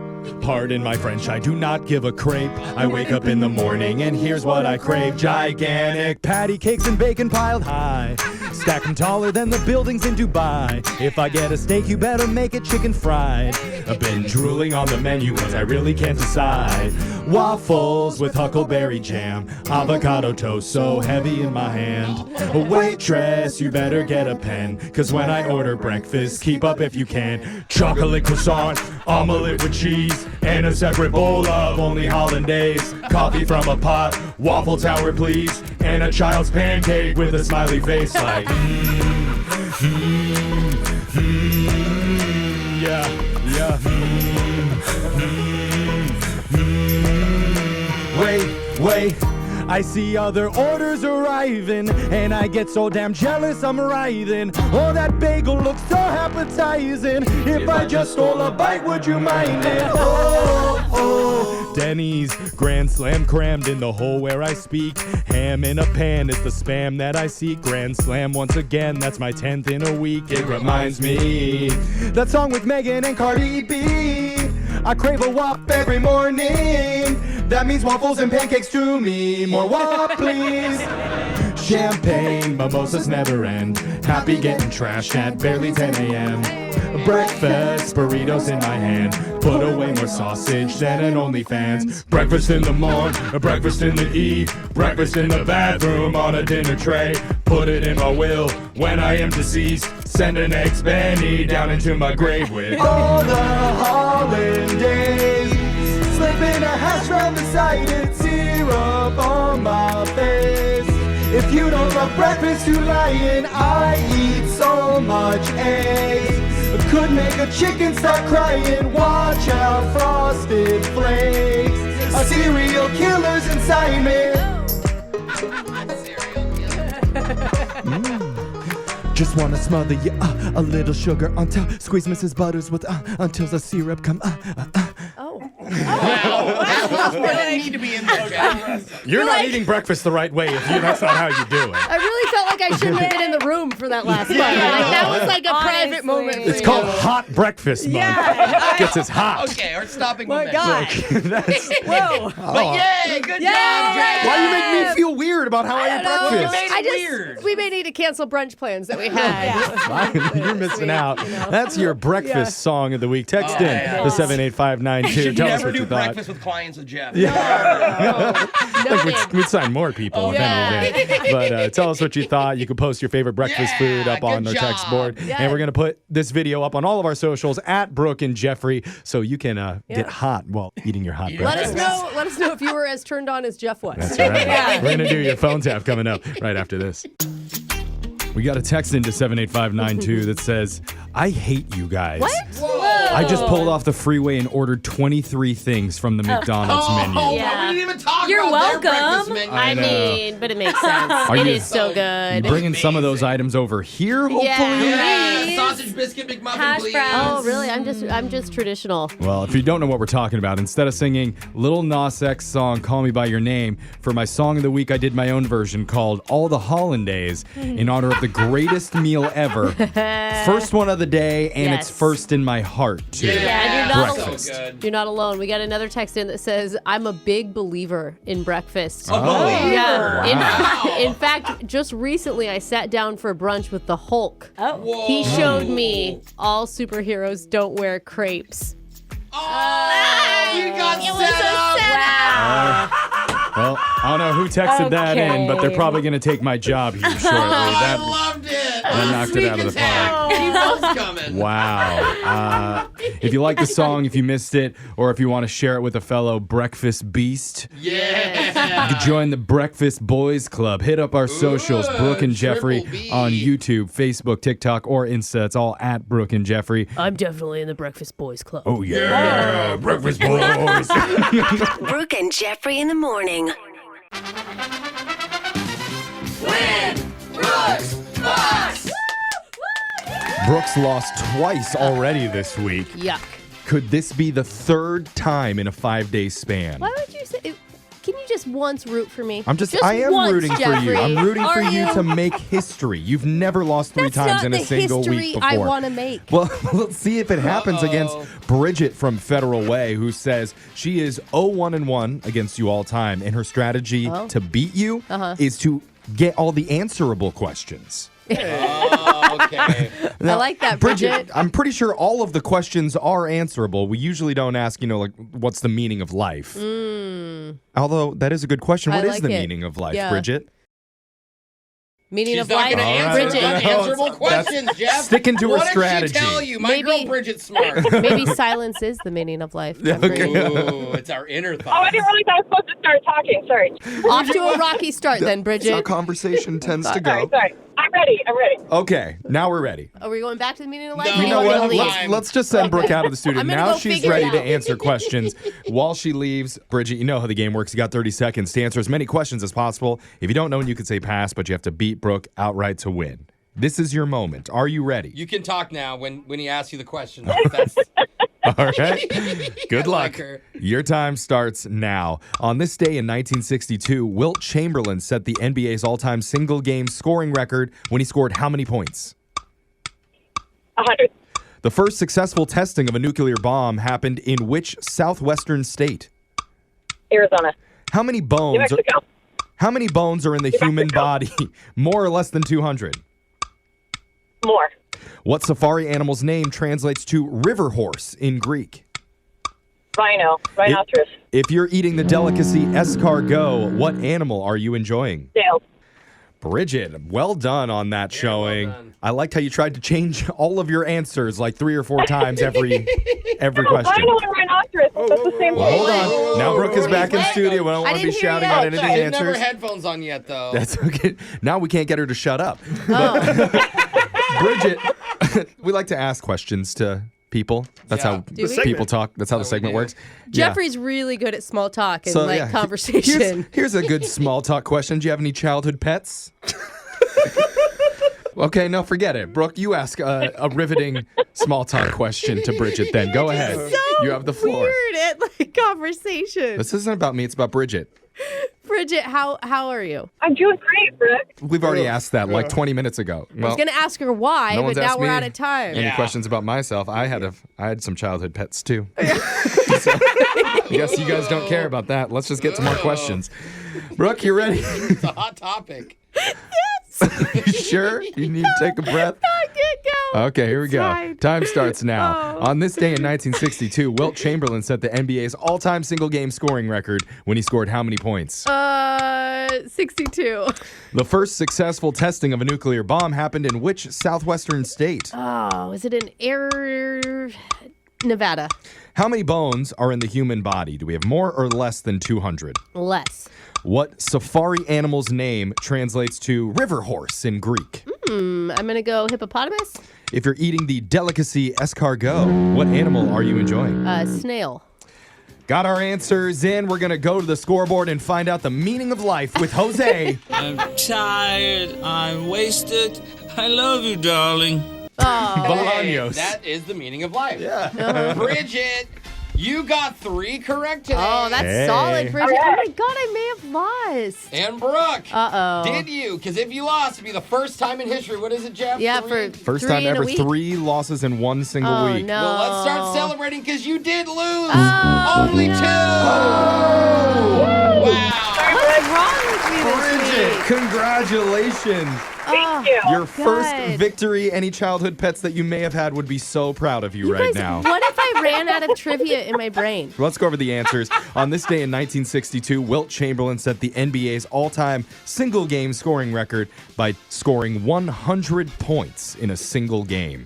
Pardon my French, I do not give a crepe. I wake up in the morning and here's what I crave. Gigantic patty cakes and bacon piled high. Stack them taller than the buildings in Dubai. If I get a steak, you better make it chicken fried. I've been drooling on the menu cause I really can't decide. Waffles with huckleberry jam. Avocado toast so heavy in my hand. A waitress, you better get a pen. Cause when I order breakfast, keep up if you can. Chocolate croissant, omelet with cheese. And a separate bowl of only hollandaise. Coffee from a pot, waffle tower please. And a child's pancake with a smiley face like yeah, yeah. Wait, I see other orders arriving, and I get so damn jealous I'm writhing. Oh, that bagel looks so appetizing. If I just stole a bite, would you mind it? Oh, Denny's Grand Slam crammed in the hole where I speak. Ham in a pan is the spam that I seek. Grand Slam once again, that's my 10th in a week. It reminds me that song with Megan and Cardi B. I crave a wop every morning. That means waffles and pancakes to me. More wop, please. Champagne, mimosas never end. Happy getting trashed at barely 10 a.m. Breakfast, burritos in my hand. Put away more sausage than an OnlyFans. Breakfast in the morn, breakfast in the eve. Breakfast in the bathroom on a dinner tray. Put it in my will when I am deceased. Send an eggs Benny down into my grave with all the hollandaise. Slipping a hash brown beside it, syrup on my face. If you don't love breakfast, you lying. I eat so much eggs. Could make a chicken start crying. Watch out, Frosted Flakes. A serial killer's inside me. Just wanna smother you, a little sugar on top. Squeeze Mrs. Butters with, until the syrup come, That need to be in there, Jeff. You're not eating breakfast the right way if that's not how you do it. I really felt like I shouldn't have been in the room for that last one. Like, that was like a private moment for It's you. called Hot Breakfast Month. Gets us hot. Okay, or stopping My momentum. God. Whoa. But yay, good job, Jeff. Why do you make me feel weird about how I eat breakfast? We may need to cancel brunch plans that we had. You're missing out. That's your breakfast song of the week. Text in to 78592. Should Tell us never what do you thought. breakfast with clients with Jeff. We'd sign more people if anything. But tell us what you thought. You can post your favorite breakfast food up on our text board. Yeah. And we're going to put this video up on all of our socials at Brooke and Jeffrey so you can get hot while eating your hot breakfast. Let us know if you were as turned on as Jeff was. That's right. We're going to do your phone tap coming up right after this. We got a text into 78592 that says, I hate you guys. What? Whoa. I just pulled off the freeway and ordered 23 things from the McDonald's menu. Oh, we didn't even talk You're about their welcome. breakfast menu. I mean, but it makes sense. It is so good. Bringing some of those items over here, hopefully? Yeah, sausage biscuit McMuffin, Hash please. browns. Oh, really? I'm just traditional. Well, if you don't know what we're talking about, instead of singing Lil Nas X song Call Me By Your Name, for my song of the week, I did my own version called All the Hollandaise in honor of the greatest meal ever. First one of the day, and it's first in my heart, too. Yeah, and you're not Breakfast. So good. You're not alone. We got another text in that says, I'm a big believer in breakfast. Oh. Yeah. Wow. In fact, just recently I sat down for brunch with the Hulk. Oh. He showed me all superheroes don't wear crepes. Oh, you got set up. Well, I don't know who texted that in, but they're probably going to take my job here shortly. I loved it. That knocked it out of the park. He was coming. Wow. If you like the song, if you missed it, or if you want to share it with a fellow breakfast beast, Yeah. you can join the Breakfast Boys Club. Hit up our socials, Brooke and Jeffrey, Triple B. on YouTube, Facebook, TikTok, or Insta. It's all at Brooke and Jeffrey. I'm definitely in the Breakfast Boys Club. Oh, yeah. Breakfast Boys. Brooke and Jeffrey in the morning. Brooks lost twice already this week. Yuck. Could this be the third time in a 5-day span? Why would you say... Can you just once root for me? I am once, rooting Jeffrey. for you. I'm rooting for Are you to make history. You've never lost three That's times not in a the single history week before. I want to make. Well, let's see if it happens against Bridget from Federal Way, who says she is 0-1-1 against you all time, and her strategy to beat you is to get all the answerable questions. Oh, okay. I like that, Bridget. I'm pretty sure all of the questions are answerable. We usually don't ask, like, what's the meaning of life? Although that is a good question. What is like the it. meaning of life, Yeah. Bridget? Meaning She's of not life, going to answer Bridget. unanswerable questions, Jeff. Sticking to her what strategy. What did she tell you? My Maybe- girl Bridget's smart. Maybe silence is the meaning of life. Ooh, it's our inner Oh, I thoughts. didn't realize I was supposed to start talking. Sorry. Off to a rocky start then, That's how Bridget. conversation tends to go. Sorry. I'm ready. Okay, now we're ready. Are we going back to the meaning of life? No. or You know are we what? gonna leave? Let's just send Brooke out of the studio. I'm gonna Now go she's figure it ready to out. answer questions. While she leaves, Bridget, you know how the game works. You got 30 seconds to answer as many questions as possible. If you don't know, you can say pass, but you have to beat Brooke outright to win. This is your moment. Are you ready? You can talk now when he asks you the question. That's All right. Good I luck. like her. Your time starts now. On this day in 1962, Wilt Chamberlain set the NBA's all-time single-game scoring record when he scored how many points? 100. The first successful testing of a nuclear bomb happened in which southwestern state? Arizona. How many New bones? Mexico. How many bones are in the human body? More or less than 200? More. What safari animal's name translates to river horse in Greek? Rhino. Rhinoceros. If you're eating the delicacy escargot, what animal are you enjoying? Dale. Bridget, well done on that showing. well done. I liked how you tried to change all of your answers like 3 or 4 times every question. Rhino and rhinoceros. That's the same Well, thing. hold on. Now Brooke is back in studio. We don't want to be didn't hear shouting you. out any of the She didn't have her answers. headphones on yet, though. That's okay. Now we can't get her to shut up. But, Bridget, we like to ask questions to people. That's Yeah. how Do we? people talk. That's how the segment works. Jeffrey's really good at small talk and Yeah. conversation. Here's a good small talk question. Do you have any childhood pets? Okay, no, forget it. Brooke, you ask a riveting small talk question to Bridget then. Go ahead. You have the floor. Weird at conversation. This isn't about me. It's about Bridget. Bridget, how are you? I'm doing great, Brooke. We've already asked that like 20 minutes ago. I was gonna ask her why, no but one's now asked we're me out of time. Any Yeah. questions about myself? I had some childhood pets too. So, I guess you guys don't care about that. Let's just get to more questions. Brooke, you ready? It's a hot topic. Sure? You need to take a breath? I can't go. Okay, here we go. fine. Time starts now. Oh. On this day in 1962, Wilt Chamberlain set the NBA's all-time single-game scoring record when he scored how many points? 62. The first successful testing of a nuclear bomb happened in which southwestern state? Oh, is it an error? Nevada. How many bones are in the human body? Do we have more or less than 200? Less. What safari animal's name translates to river horse in Greek? I'm going to go hippopotamus. If you're eating the delicacy escargot, what animal are you enjoying? Snail. Got our answers in. We're going to go to the scoreboard and find out the meaning of life with Jose. I'm tired. I'm wasted. I love you, darling. Bolaños. That is the meaning of life. Yeah. Bridget, you got 3 correct today. Oh, that's solid, Bridget. Oh my God, I may have lost. And Brooke. Uh-oh. Did you? Because if you lost, it'd be the first time in history. What is it, Jeff? Yeah, 3? First 3 time in a ever, week. 3 losses in one single week. No. Well, let's start celebrating because you did lose. no. Only 2. Wow. What's wrong with me this Bridget, week? congratulations. Thank you. Your first God. victory. Any childhood pets that you may have had would be so proud of you right Guys, now. what if I ran out of trivia in my brain? Let's go over the answers. On this day in 1962, Wilt Chamberlain set the NBA's all-time single-game scoring record by scoring 100 points in a single game.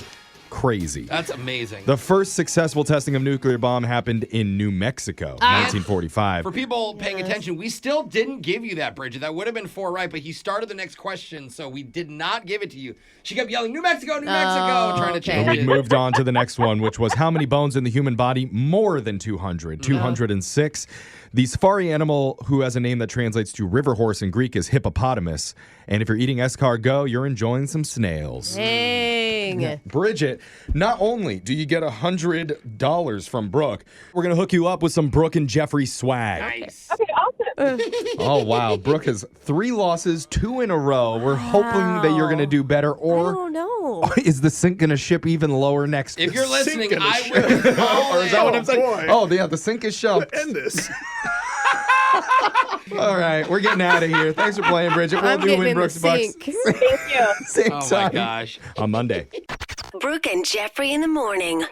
Crazy. That's amazing. The first successful testing of nuclear bomb happened in New Mexico, 1945. For people paying attention, we still didn't give you that, Bridget. That would have been 4 right, but he started the next question, so we did not give it to you. She kept yelling, New Mexico, New Mexico, trying to change We it. moved on to the next one, which was how many bones in the human body? More than 200. 206. The safari animal who has a name that translates to river horse in Greek is hippopotamus. And if you're eating escargot, you're enjoying some snails. Dang. Bridget, not only do you get $100 from Brooke, we're going to hook you up with some Brooke and Jeffrey swag. Nice. Okay, awesome. Oh, wow. Brooke has 3 losses, 2 in a row. We're hoping that you're going to do better. I Or don't know. is the sink going to ship even lower next If you're listening, gonna I ship. will call Or is that what I'm saying? boy. Oh, yeah, the sink is shoved. End this. All right, we're getting out of here. Thanks for playing, Bridget. We'll I'm do getting win in the Brooks Bucks. sink. Thank you. Same Oh, my time gosh. on Monday. Brooke and Jeffrey in the morning.